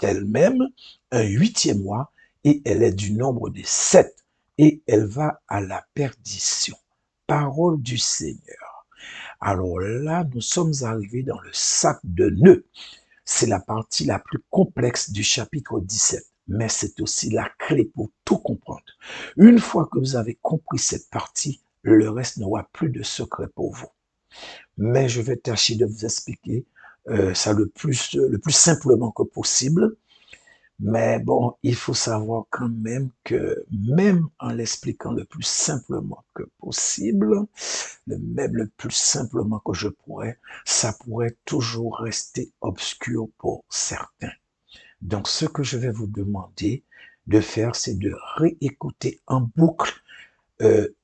elle-même un 8e roi, et elle est du nombre des 7, et elle va à la perdition. Parole du Seigneur. Alors là, nous sommes arrivés dans le sac de nœuds. C'est la partie la plus complexe du chapitre 17, mais c'est aussi la clé pour tout comprendre. Une fois que vous avez compris cette partie, le reste n'aura plus de secret pour vous. Mais je vais tâcher de vous expliquer ça le plus simplement que possible Mais bon, il faut savoir quand même que même en l'expliquant le plus simplement que possible, même le plus simplement que je pourrais, ça pourrait toujours rester obscur pour certains. Donc, ce que je vais vous demander de faire, c'est de réécouter en boucle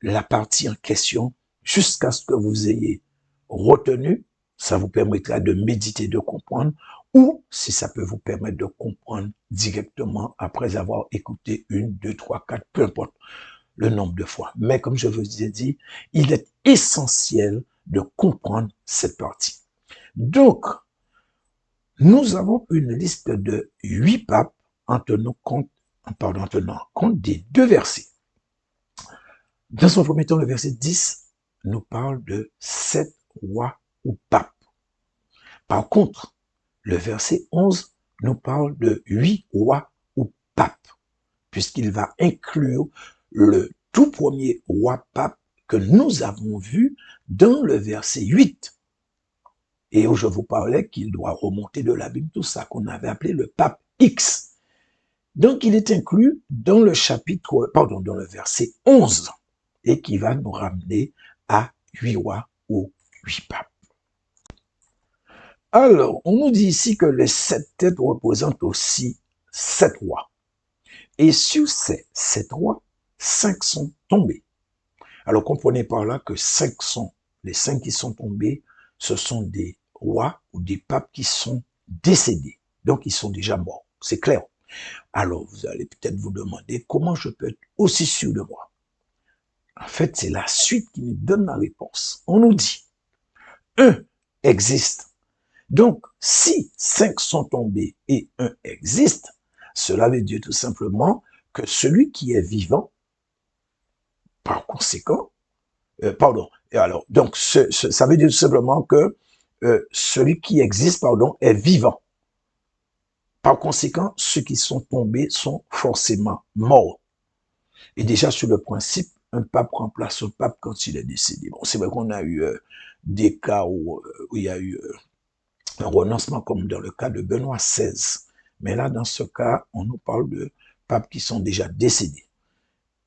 la partie en question jusqu'à ce que vous ayez retenu. Ça vous permettra de méditer, de comprendre, ou si ça peut vous permettre de comprendre directement après avoir écouté une, deux, trois, quatre, peu importe le nombre de fois. Mais comme je vous ai dit, il est essentiel de comprendre cette partie. Donc, nous avons une liste de 8 papes en tenant compte, en tenant compte des 2 versets. Dans son premier temps, le verset 10 nous parle de 7 rois ou papes. Par contre, le verset 11 nous parle de 8 rois ou papes, puisqu'il va inclure le tout premier roi pape que nous avons vu dans le verset 8. Et où je vous parlais qu'il doit remonter de la Bible tout ça qu'on avait appelé le pape X. Donc, il est inclus dans le dans le verset 11 et qui va nous ramener à 8 rois ou 8 papes. Alors, on nous dit ici que les 7 têtes représentent aussi 7 rois. Et sur ces 7 rois, 5 sont tombés. Alors, comprenez par là que les 5 qui sont tombés, ce sont des rois ou des papes qui sont décédés. Donc, ils sont déjà morts. C'est clair. Alors, vous allez peut-être vous demander comment je peux être aussi sûr de moi. En fait, c'est la suite qui nous donne la réponse. On nous dit, un existe. Donc, si 5 sont tombés et un existe, cela veut dire tout simplement que celui qui est vivant, par conséquent, donc ça veut dire tout simplement que celui qui existe, est vivant. Par conséquent, ceux qui sont tombés sont forcément morts. Et déjà, sur le principe, un pape remplace un pape quand il est décédé. Bon, c'est vrai qu'on a eu des cas où il y a eu un renoncement, comme dans le cas de Benoît XVI. Mais là, dans ce cas, on nous parle de papes qui sont déjà décédés.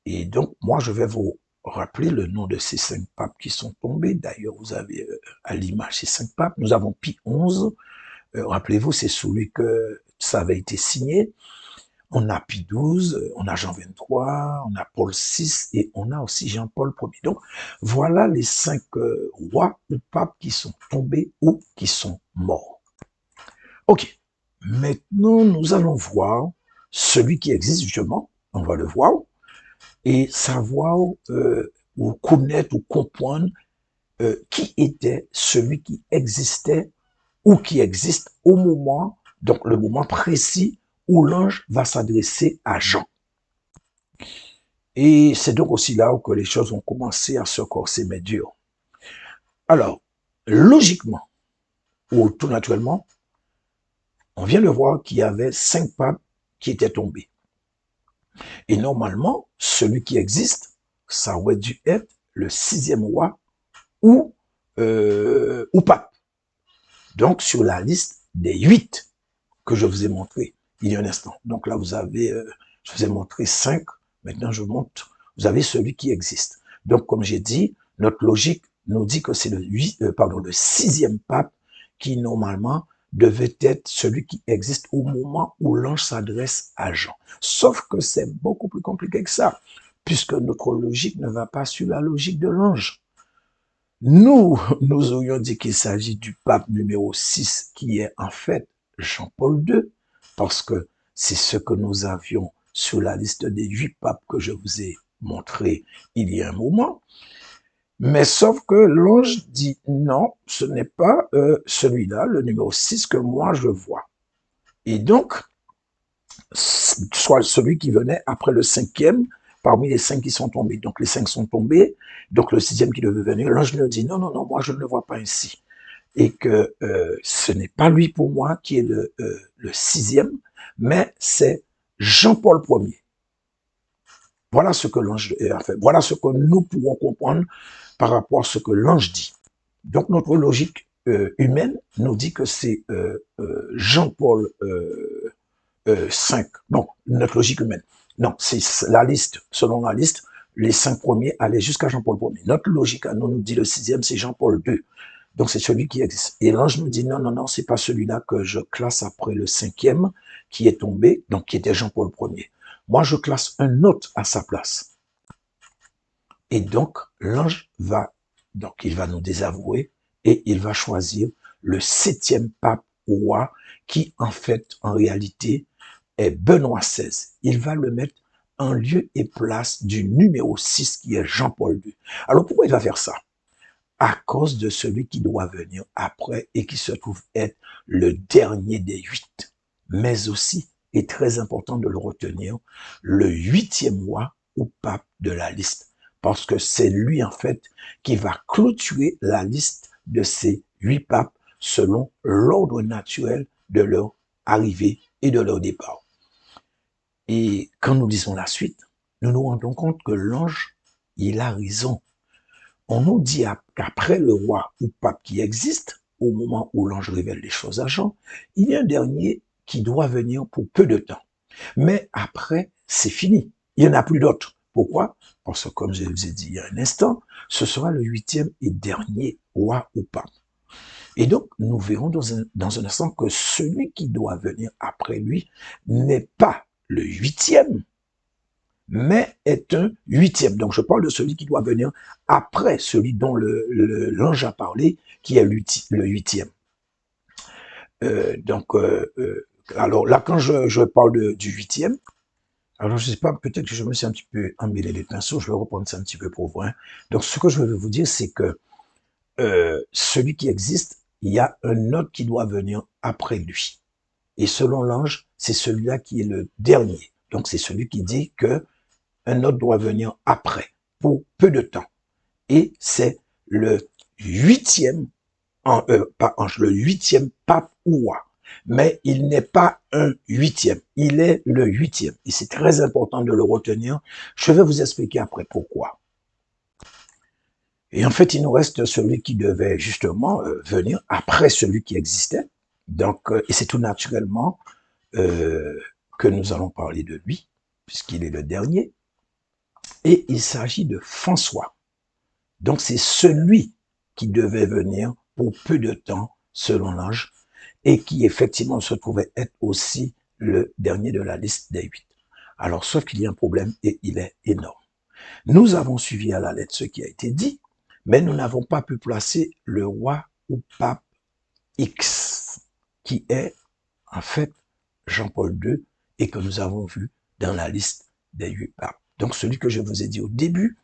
Et donc, moi, je vais vous rappeler le nom de ces 5 papes qui sont tombés. D'ailleurs, vous avez à l'image ces 5 papes. Nous avons Pie XI. Rappelez-vous, c'est celui que ça avait été signé. On a Pie XII, on a Jean XXIII, on a Paul VI et on a aussi Jean-Paul Ier. Donc, voilà les 5 rois ou papes qui sont tombés ou qui sont morts. Ok, maintenant nous allons voir celui qui existe justement, on va le voir, et savoir ou connaître ou comprendre qui était celui qui existait ou qui existe au moment, donc le moment précis où l'ange va s'adresser à Jean. Et c'est donc aussi là où que les choses ont commencé à se corser mais dur. Alors, logiquement, ou tout naturellement, on vient de voir qu'il y avait 5 papes qui étaient tombés. Et normalement, celui qui existe, ça aurait dû être le 6e roi ou pape. Donc, sur la liste des 8 que je vous ai montré il y a un instant. Donc là, vous avez, je vous ai montré 5. Maintenant, je montre, vous avez celui qui existe. Donc, comme j'ai dit, notre logique nous dit que c'est le 6e pape qui, normalement, devait être celui qui existe au moment où l'ange s'adresse à Jean. Sauf que c'est beaucoup plus compliqué que ça, puisque notre logique ne va pas sur la logique de l'ange. Nous aurions dit qu'il s'agit du pape numéro 6, qui est en fait Jean-Paul II, parce que c'est ce que nous avions sur la liste des 8 papes que je vous ai montré il y a un moment. Mais sauf que l'ange dit non, ce n'est pas celui-là, le numéro 6 que moi je vois. Et donc, soit celui qui venait après le 5e, parmi les 5 qui sont tombés. Donc les 5 sont tombés, donc le 6e qui devait venir, l'ange lui dit non, non, non, moi je ne le vois pas ainsi. Et que ce n'est pas lui pour moi qui est le 6e, mais c'est Jean-Paul Ier. Voilà ce que l'ange a fait. Voilà ce que nous pouvons comprendre par rapport à ce que l'ange dit. Donc notre logique humaine nous dit que c'est Jean-Paul 5. Bon, notre logique humaine. Non, c'est la liste. Selon la liste, les 5 premiers allaient jusqu'à Jean-Paul Ier. Notre logique à nous dit le 6e, c'est Jean-Paul II. Donc c'est celui qui existe. Et l'ange me dit non, non, non, c'est pas celui-là que je classe après le 5e qui est tombé, donc qui était Jean-Paul Ier. Moi, je classe un autre à sa place. Et donc, l'ange donc il va nous désavouer et il va choisir le 7e pape roi qui, en fait, en réalité, est Benoît XVI. Il va le mettre en lieu et place du numéro 6 qui est Jean-Paul II. Alors, pourquoi il va faire ça? À cause de celui qui doit venir après et qui se trouve être le dernier des 8. Mais aussi, et très important de le retenir, le 8e roi ou pape de la liste. Parce que c'est lui, en fait, qui va clôturer la liste de ces 8 papes selon l'ordre naturel de leur arrivée et de leur départ. Et quand nous lisons la suite, nous nous rendons compte que l'ange, il a raison. On nous dit qu'après le roi ou pape qui existe, au moment où l'ange révèle les choses à Jean, il y a un dernier qui doit venir pour peu de temps. Mais après, c'est fini. Il n'y en a plus d'autres. Pourquoi? Parce que, comme je vous ai dit il y a un instant, ce sera le 8e et dernier roi ou pape. Et donc, nous verrons dans un instant que celui qui doit venir après lui n'est pas le 8e, mais est un 8e. Donc, je parle de celui qui doit venir après celui dont l'ange a parlé, qui est le 8e. Alors là, quand je parle du 8e, alors je ne sais pas, peut-être que je me suis un petit peu emmêlé les pinceaux, je vais reprendre ça un petit peu pour vous. Hein. Donc, ce que je veux vous dire, c'est que celui qui existe, il y a un autre qui doit venir après lui. Et selon l'ange, c'est celui-là qui est le dernier. Donc, c'est celui qui dit que un autre doit venir après, pour peu de temps. Et c'est le 8e, pas ange, le 8e pape ou roi. Mais il n'est pas un 8e, il est le 8e. Et c'est très important de le retenir. Je vais vous expliquer après pourquoi. Et en fait, il nous reste celui qui devait justement venir après celui qui existait. Donc, et c'est tout naturellement que nous allons parler de lui, puisqu'il est le dernier. Et il s'agit de François. Donc c'est celui qui devait venir pour peu de temps, selon l'ange, et qui effectivement se trouvait être aussi le dernier de la liste des 8. Alors, sauf qu'il y a un problème et il est énorme. Nous avons suivi à la lettre ce qui a été dit, mais nous n'avons pas pu placer le roi ou pape X, qui est en fait Jean-Paul II et que nous avons vu dans la liste des 8 papes. Donc celui que je vous ai dit au début,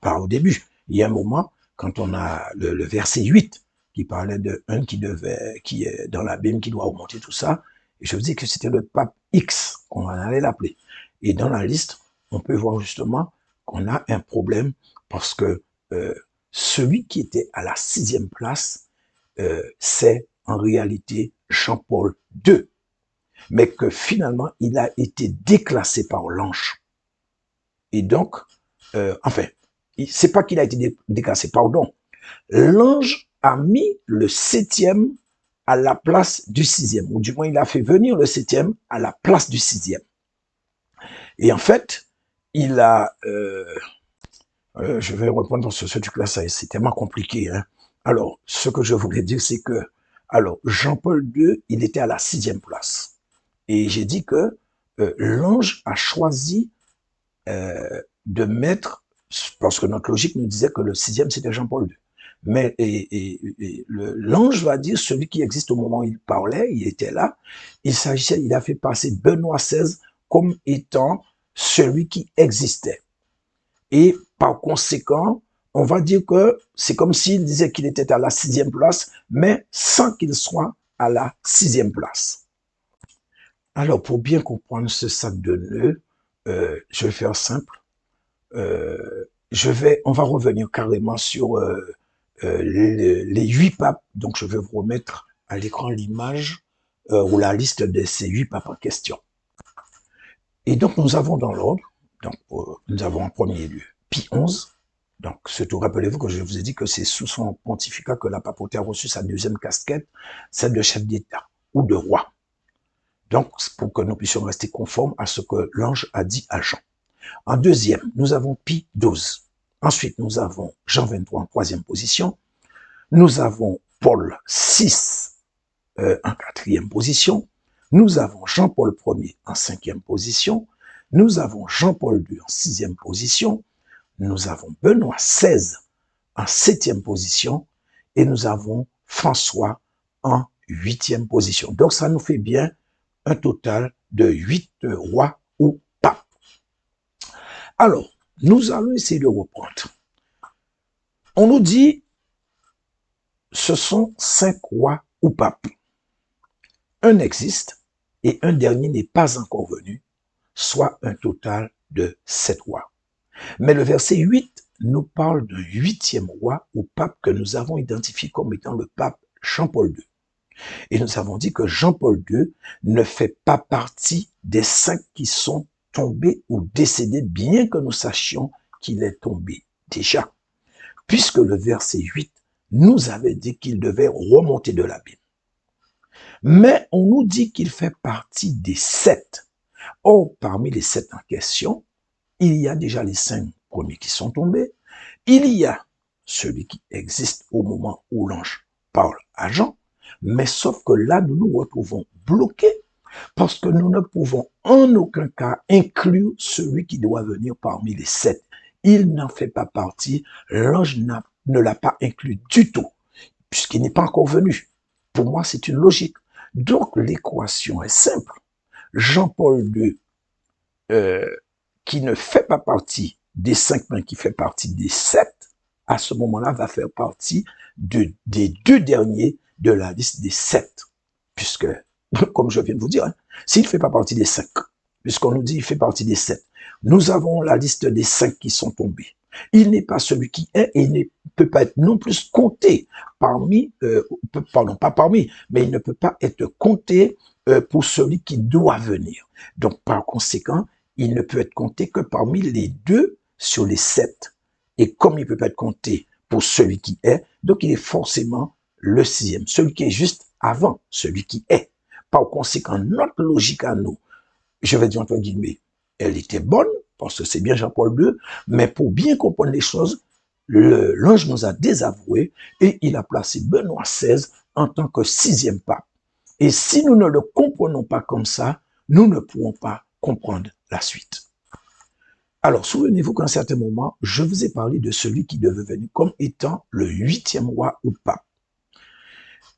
pas au début, il y a un moment, quand on a le verset 8, qui parlait de un qui est dans la Bible, qui doit remonter tout ça, et je vous dis que c'était le pape X, qu'on allait l'appeler. Et dans la liste, on peut voir justement qu'on a un problème, parce que celui qui était à la 6e place, c'est en réalité Jean-Paul II, mais que finalement, il a été déclassé par l'ange. Et donc, enfin, c'est pas qu'il a été déclassé, pardon. L'ange a mis le 7e à la place du 6e, ou du moins il a fait venir le 7e à la place du 6e. Et en fait, il a... je vais reprendre ce truc-là, c'est tellement compliqué. Hein. Alors, ce que je voulais dire, c'est que, alors, Jean-Paul II, il était à la 6e place. Et j'ai dit que l'ange a choisi de mettre, parce que notre logique nous disait que le 6e, c'était Jean-Paul II. Mais l'ange va dire, celui qui existe au moment où il parlait, il était là, il a fait passer Benoît XVI comme étant celui qui existait. Et par conséquent, on va dire que c'est comme s'il disait qu'il était à la 6e place, mais sans qu'il soit à la 6e place. Alors, pour bien comprendre ce sac de nœuds, je vais faire simple. On va revenir carrément sur les 8 papes. Donc, je vais vous remettre à l'écran l'image ou la liste de ces 8 papes en question. Et donc, nous avons dans l'ordre, donc nous avons en premier lieu Pie XI. Donc, surtout, rappelez-vous que je vous ai dit que c'est sous son pontificat que la papauté a reçu sa 2e casquette, celle de chef d'État ou de roi. Donc, pour que nous puissions rester conformes à ce que l'ange a dit à Jean. En deuxième, nous avons Pie XII. Ensuite, nous avons Jean 23 en troisième position. Nous avons Paul VI en quatrième position. Nous avons Jean-Paul Ier en cinquième position. Nous avons Jean-Paul II en sixième position. Nous avons Benoît XVI en septième position. Et nous avons François en huitième position. Donc, ça nous fait bien un total de 8 rois ou papes. Alors, nous allons essayer de reprendre. On nous dit, ce sont 5 rois ou papes. Un existe et un dernier n'est pas encore venu, soit un total de 7 rois. Mais le verset 8 nous parle d'un 8e roi ou pape que nous avons identifié comme étant le pape Jean-Paul II. Et nous avons dit que Jean-Paul II ne fait pas partie des 5 qui sont tombés ou décédés, bien que nous sachions qu'il est tombé déjà. Puisque le verset 8 nous avait dit qu'il devait remonter de l'abîme. Mais on nous dit qu'il fait partie des 7. Or, parmi les 7 en question, il y a déjà les 5 premiers qui sont tombés. Il y a celui qui existe au moment où l'ange parle à Jean. Mais sauf que là, nous nous retrouvons bloqués parce que nous ne pouvons en aucun cas inclure celui qui doit venir parmi les 7. Il n'en fait pas partie. L'ange ne l'a pas inclus du tout puisqu'il n'est pas encore venu. Pour moi, c'est une logique. Donc, l'équation est simple. Jean-Paul II, qui ne fait pas partie des 5, mais qui fait partie des 7, à ce moment-là, va faire partie des 2 derniers de la liste des 7. Puisque, comme je viens de vous dire, hein, s'il ne fait pas partie des 5, puisqu'on nous dit qu'il fait partie des 7, nous avons la liste des 5 qui sont tombés. Il n'est pas celui qui est et il ne peut pas être non plus compté parmi, pardon, pas parmi, mais il ne peut pas être compté pour celui qui doit venir. Donc, par conséquent, il ne peut être compté que parmi les 2 sur les 7. Et comme il ne peut pas être compté pour celui qui est, donc il est forcément le 6e, celui qui est juste avant celui qui est. Par conséquent, notre logique à nous, je vais dire entre guillemets, elle était bonne, parce que c'est bien Jean-Paul II, mais pour bien comprendre les choses, l'ange nous a désavoué et il a placé Benoît XVI en tant que 6e pape. Et si nous ne le comprenons pas comme ça, nous ne pourrons pas comprendre la suite. Alors, souvenez-vous qu'à un certain moment, je vous ai parlé de celui qui devait venir comme étant le 8e roi ou pape.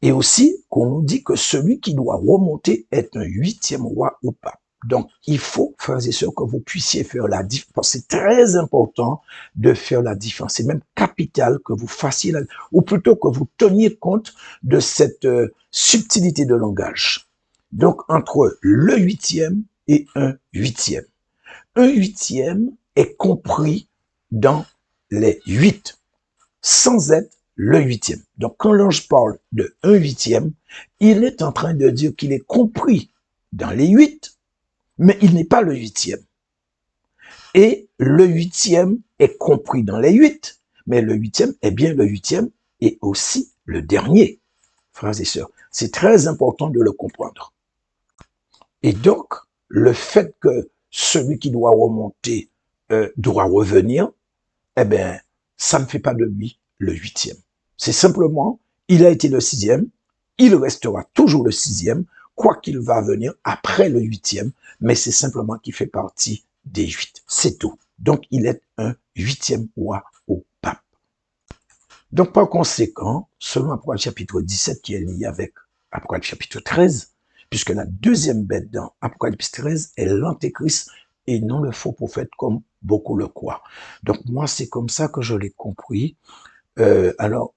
Et aussi qu'on nous dit que celui qui doit remonter est un 8e roi ou pape. Donc, il faut, frères et sœurs, que vous puissiez faire la différence. C'est très important de faire la différence. C'est même capital que vous fassiez ou plutôt que vous teniez compte de cette subtilité de langage. Donc, entre le 8e et un 8e. Un 8e est compris dans les 8, sans être le 8e. Donc, quand l'ange parle de un 8e, il est en train de dire qu'il est compris dans les 8, mais il n'est pas le 8e. Et le 8e est compris dans les 8, mais le 8e est bien le 8e et aussi le dernier. Frères et sœurs, c'est très important de le comprendre. Et donc, le fait que celui qui doit remonter doit revenir, eh bien, ça ne fait pas de lui le 8e. C'est simplement, il a été le 6e, il restera toujours le 6e, quoi qu'il va venir après le 8e, mais c'est simplement qu'il fait partie des 8. C'est tout. Donc, il est un 8e roi au pape. Donc, par conséquent, selon Apocalypse chapitre 17, qui est lié avec Apocalypse chapitre 13, puisque la deuxième bête dans Apocalypse 13 est l'antéchrist et non le faux prophète comme beaucoup le croient. Donc, moi, c'est comme ça que je l'ai compris. Alors,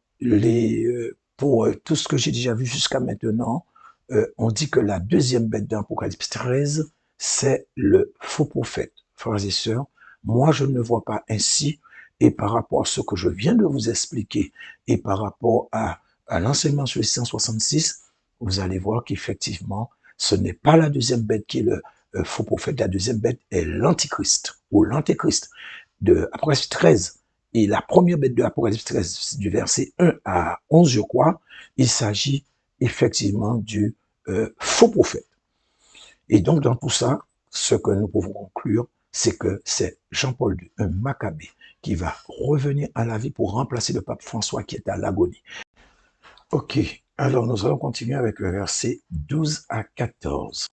pour tout ce que j'ai déjà vu jusqu'à maintenant, on dit que la deuxième bête d'Apocalypse 13, c'est le faux prophète. Frères et sœurs, moi je ne le vois pas ainsi, et par rapport à ce que je viens de vous expliquer, et par rapport à l'enseignement sur les 166, vous allez voir qu'effectivement, ce n'est pas la deuxième bête qui est le faux prophète, la deuxième bête est l'antichrist, ou l'antéchrist de Apocalypse 13. Et la première bête de Apocalypse 13, du verset 1 à 11, je crois, il s'agit effectivement du faux prophète. Et donc, dans tout ça, ce que nous pouvons conclure, c'est que c'est Jean-Paul II, un Maccabée, qui va revenir à la vie pour remplacer le pape François qui est à l'agonie. Ok, alors nous allons continuer avec le verset 12 à 14.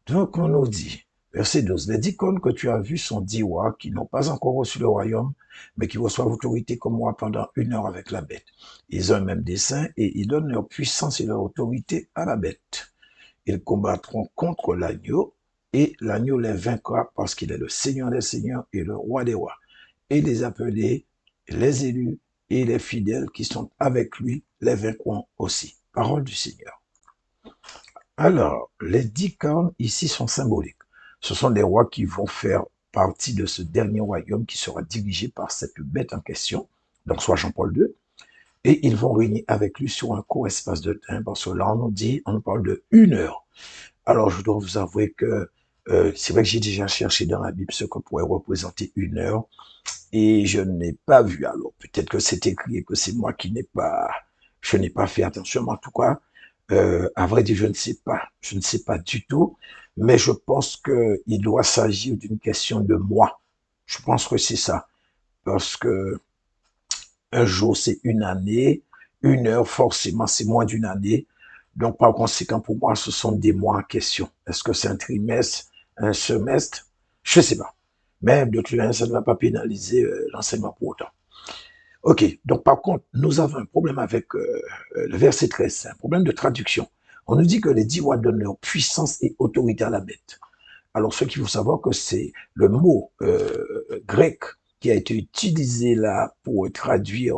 Donc on nous dit, verset 12, les 10 cornes que tu as vus sont 10 rois qui n'ont pas encore reçu le royaume, mais qui reçoivent autorité comme moi pendant 1 heure avec la bête. Ils ont un même dessein et ils donnent leur puissance et leur autorité à la bête. Ils combattront contre l'agneau et l'agneau les vaincra parce qu'il est le Seigneur des seigneurs et le roi des rois. Et les appelés, les élus et les fidèles qui sont avec lui les vaincront aussi. Parole du Seigneur. Alors, les 10 cornes ici sont symboliques. Ce sont des rois qui vont faire partie de ce dernier royaume qui sera dirigé par cette bête en question, donc soit Jean-Paul II, et ils vont régner avec lui sur un court espace de temps, parce que là, on nous parle de 1 heure. Alors, je dois vous avouer que c'est vrai que j'ai déjà cherché dans la Bible ce que pourrait représenter 1 heure, et je n'ai pas vu. Alors, peut-être que c'est écrit et que c'est moi qui je n'ai pas fait attention, mais en tout cas, à vrai dire, je ne sais pas. Je ne sais pas du tout, mais je pense qu'il doit s'agir d'une question de mois. Je pense que c'est ça. Parce que un jour, c'est une année. 1 heure, forcément, c'est moins d'une année. Donc, par conséquent, pour moi, ce sont des mois en question. Est-ce que c'est un trimestre, un semestre? Je ne sais pas. Mais de toute façon, ça ne va pas pénaliser l'enseignement pour autant. Ok, donc par contre, nous avons un problème avec le verset 13, c'est un problème de traduction. On nous dit que les 10 rois donnent leur puissance et autorité à la bête. Alors, ce qu'il faut savoir, que c'est le mot grec qui a été utilisé là pour traduire,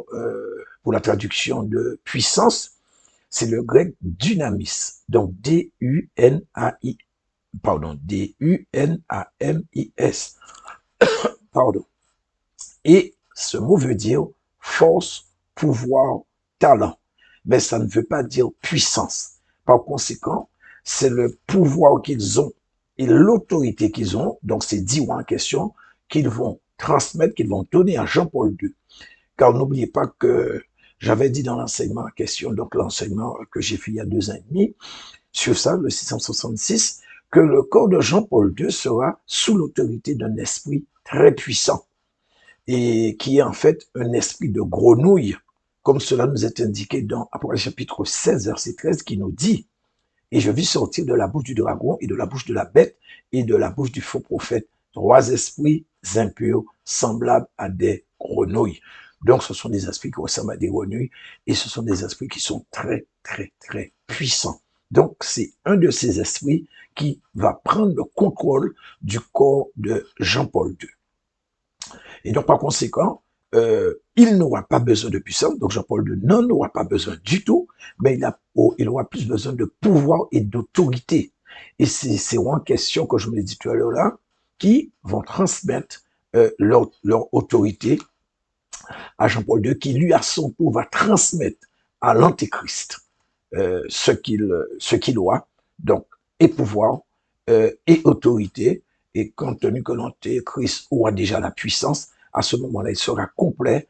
pour la traduction de puissance, c'est le grec dynamis. Donc, D-U-N-A-I, pardon, D-U-N-A-M-I-S, pardon. Et ce mot veut dire force, pouvoir, talent. Mais ça ne veut pas dire puissance. Par conséquent, c'est le pouvoir qu'ils ont et l'autorité qu'ils ont, donc ces 10 rois en question, qu'ils vont transmettre, qu'ils vont donner à Jean-Paul II. Car n'oubliez pas que j'avais dit dans l'enseignement en question, donc l'enseignement que j'ai fait il y a 2 ans et demi, sur ça, le 666, que le corps de Jean-Paul II sera sous l'autorité d'un esprit très puissant et qui est en fait un esprit de grenouille, comme cela nous est indiqué dans Apocalypse chapitre 16, verset 13, qui nous dit « Et je vis sortir de la bouche du dragon et de la bouche de la bête et de la bouche du faux prophète 3 esprits impurs semblables à des grenouilles. » Donc ce sont des esprits qui ressemblent à des grenouilles et ce sont des esprits qui sont très, très, très puissants. Donc c'est un de ces esprits qui va prendre le contrôle du corps de Jean-Paul II. Et donc, par conséquent, il n'aura pas besoin de puissance, donc Jean-Paul II n'en aura pas besoin du tout, mais il aura plus besoin de pouvoir et d'autorité. Et c'est ces en question que je me l'ai dit tout à l'heure là, qui vont transmettre leur autorité à Jean-Paul II, qui lui, à son tour, va transmettre à l'Antéchrist ce qu'il aura, donc, et pouvoir, et autorité, et compte tenu que l'Antéchrist aura déjà la puissance, à ce moment-là, il sera complet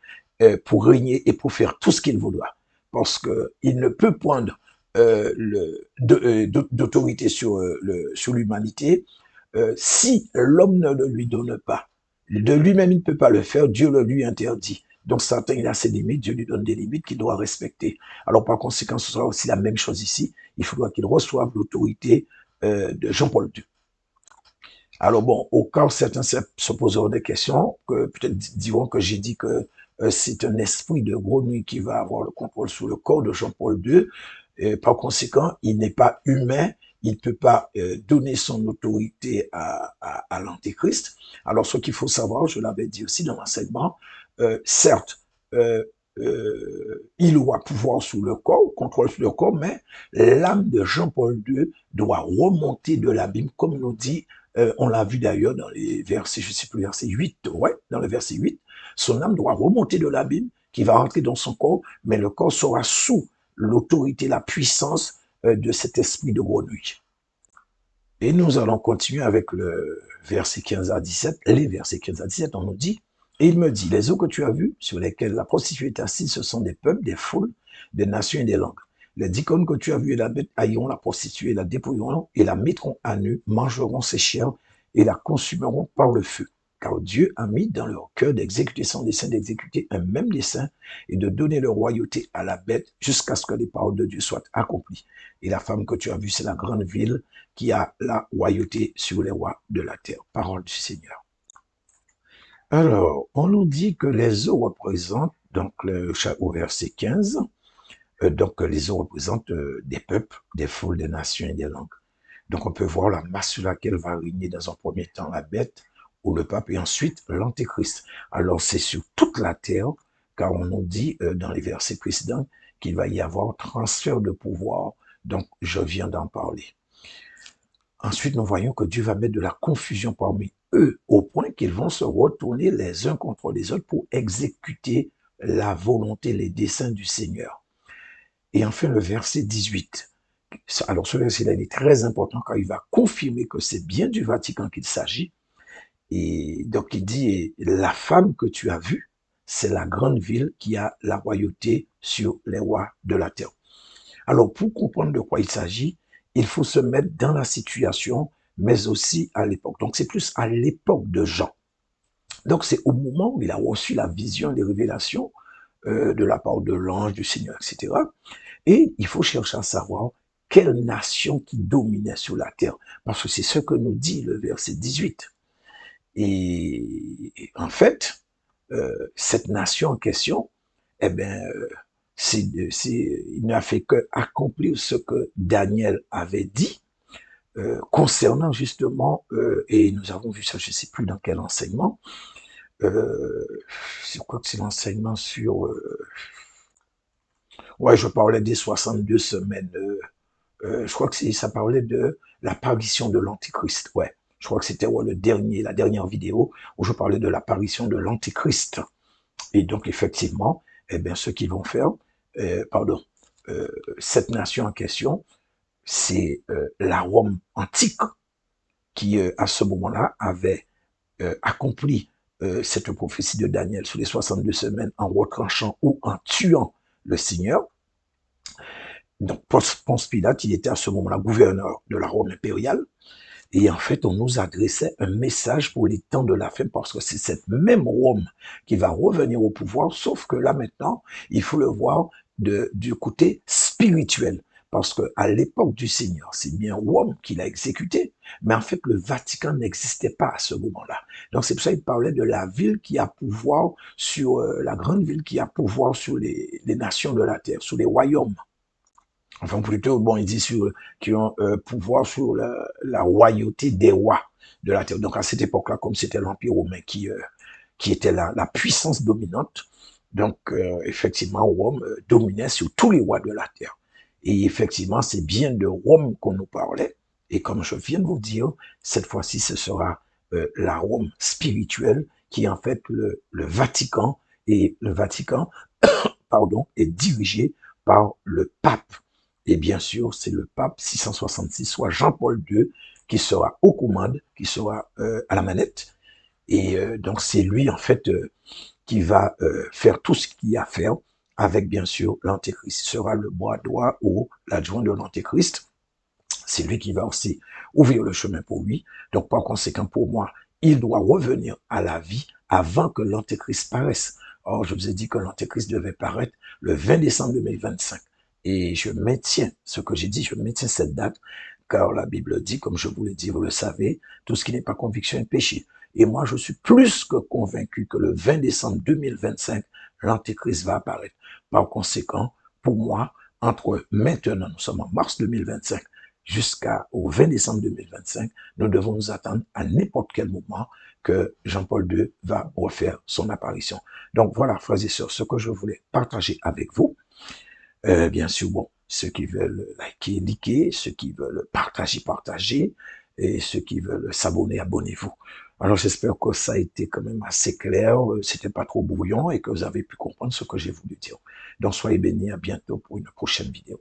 pour régner et pour faire tout ce qu'il voudra. Parce qu'il ne peut prendre d'autorité sur l'humanité si l'homme ne le lui donne pas. De lui-même, il ne peut pas le faire, Dieu le lui interdit. Donc Satan, il a ses limites, Dieu lui donne des limites qu'il doit respecter. Alors par conséquent, ce sera aussi la même chose ici. Il faudra qu'il reçoive l'autorité de Jean-Paul II. Alors bon, au cas où certains se poseront des questions, que peut-être diront que j'ai dit que c'est un esprit de grenouille qui va avoir le contrôle sur le corps de Jean-Paul II. Et par conséquent, il n'est pas humain, il ne peut pas donner son autorité à l'Antéchrist. Alors ce qu'il faut savoir, je l'avais dit aussi dans l'enseignement, certes, il aura pouvoir sur le corps, contrôle sur le corps, mais l'âme de Jean-Paul II doit remonter de l'abîme, comme nous dit, on l'a vu d'ailleurs dans les versets, je sais plus, verset 8, ouais, dans le verset 8, son âme doit remonter de l'abîme, qui va rentrer dans son corps, mais le corps sera sous l'autorité, la puissance de cet esprit de grenouille. Et nous allons continuer avec le verset 15 à 17, les versets 15 à 17, on nous dit, et il me dit, les eaux que tu as vues, sur lesquelles la prostituée est assise, ce sont des peuples, des foules, des nations et des langues. Les 10 cornes que tu as vues et la bête haïront la prostituée, la dépouilleront et la mettront à nu, mangeront ses chairs et la consumeront par le feu. Car Dieu a mis dans leur cœur d'exécuter son dessein, d'exécuter un même dessein et de donner leur royauté à la bête jusqu'à ce que les paroles de Dieu soient accomplies. Et la femme que tu as vue, c'est la grande ville qui a la royauté sur les rois de la terre. Parole du Seigneur. Alors, on nous dit que les eaux représentent, donc au verset 15, donc les eaux représentent des peuples, des foules, des nations et des langues. Donc on peut voir la masse sur laquelle va régner dans un premier temps la bête ou le pape et ensuite l'antéchrist. Alors c'est sur toute la terre, car on nous dit dans les versets précédents qu'il va y avoir transfert de pouvoir. Donc je viens d'en parler. Ensuite, nous voyons que Dieu va mettre de la confusion parmi eux, au point qu'ils vont se retourner les uns contre les autres pour exécuter la volonté, les desseins du Seigneur. Et enfin, le verset 18. Alors, ce verset-là, il est très important car il va confirmer que c'est bien du Vatican qu'il s'agit. Et donc, il dit, la femme que tu as vue, c'est la grande ville qui a la royauté sur les rois de la terre. Alors, pour comprendre de quoi il s'agit, il faut se mettre dans la situation, mais aussi à l'époque. Donc, c'est plus à l'époque de Jean. Donc, c'est au moment où il a reçu la vision, les révélations de la part de l'ange, du Seigneur, etc. Et il faut chercher à savoir quelle nation qui dominait sur la terre. Parce que c'est ce que nous dit le verset 18. Et en fait, cette nation en question, eh bien, il n'a fait que accomplir ce que Daniel avait dit concernant justement, et nous avons vu ça, je ne sais plus dans quel enseignement, je crois que c'est l'enseignement sur, ouais, je parlais des 62 semaines, je crois que ça parlait de l'apparition de l'Antéchrist, ouais. Je crois que c'était ouais, la dernière vidéo où je parlais de l'apparition de l'Antéchrist. Et donc, effectivement, eh bien, ce qu'ils vont faire, pardon, cette nation en question, c'est la Rome antique qui, à ce moment-là, avait accompli cette prophétie de Daniel sur les 62 semaines en retranchant ou en tuant le Seigneur. Donc, Ponce Pilate, il était à ce moment-là gouverneur de la Rome impériale. Et en fait, on nous adressait un message pour les temps de la fin, parce que c'est cette même Rome qui va revenir au pouvoir, sauf que là maintenant, il faut le voir du côté spirituel. Parce que à l'époque du Seigneur, c'est bien Rome qui l'a exécuté, mais en fait, le Vatican n'existait pas à ce moment-là. Donc c'est pour ça qu'il parlait de la ville qui a pouvoir sur, la grande ville qui a pouvoir sur les nations de la terre, sur les royaumes. Enfin, plutôt, bon, il dit qui ont pouvoir sur la royauté des rois de la terre. Donc, à cette époque-là, comme c'était l'Empire romain qui était la puissance dominante, donc, effectivement, Rome dominait sur tous les rois de la terre. Et effectivement, c'est bien de Rome qu'on nous parlait. Et comme je viens de vous dire, cette fois-ci, ce sera la Rome spirituelle qui est en fait le Vatican. Et le Vatican, pardon, est dirigé par le pape. Et bien sûr, c'est le pape 666, soit Jean-Paul II, qui sera aux commandes, qui sera à la manette. Et donc, c'est lui, en fait, qui va faire tout ce qu'il y a à faire avec, bien sûr, l'Antéchrist. Ce sera le bras droit ou l'adjoint de l'Antéchrist. C'est lui qui va aussi ouvrir le chemin pour lui. Donc, par conséquent, pour moi, il doit revenir à la vie avant que l'Antéchrist paraisse. Or, je vous ai dit que l'Antéchrist devait paraître le 20 décembre 2025. Et je maintiens ce que j'ai dit, je maintiens cette date, car la Bible dit, comme je vous l'ai dit, vous le savez, tout ce qui n'est pas conviction est péché. Et moi, je suis plus que convaincu que le 20 décembre 2025, l'Antéchrist va apparaître. Par conséquent, pour moi, entre maintenant, nous sommes en mars 2025, jusqu'au 20 décembre 2025, nous devons nous attendre à n'importe quel moment que Jean-Paul II va refaire son apparition. Donc voilà, frères et sœurs, ce que je voulais partager avec vous. Bien sûr, bon, ceux qui veulent liker, ceux qui veulent partager, et ceux qui veulent s'abonner, abonnez-vous. Alors j'espère que ça a été quand même assez clair, c'était pas trop brouillon et que vous avez pu comprendre ce que j'ai voulu dire. Donc soyez bénis, à bientôt pour une prochaine vidéo.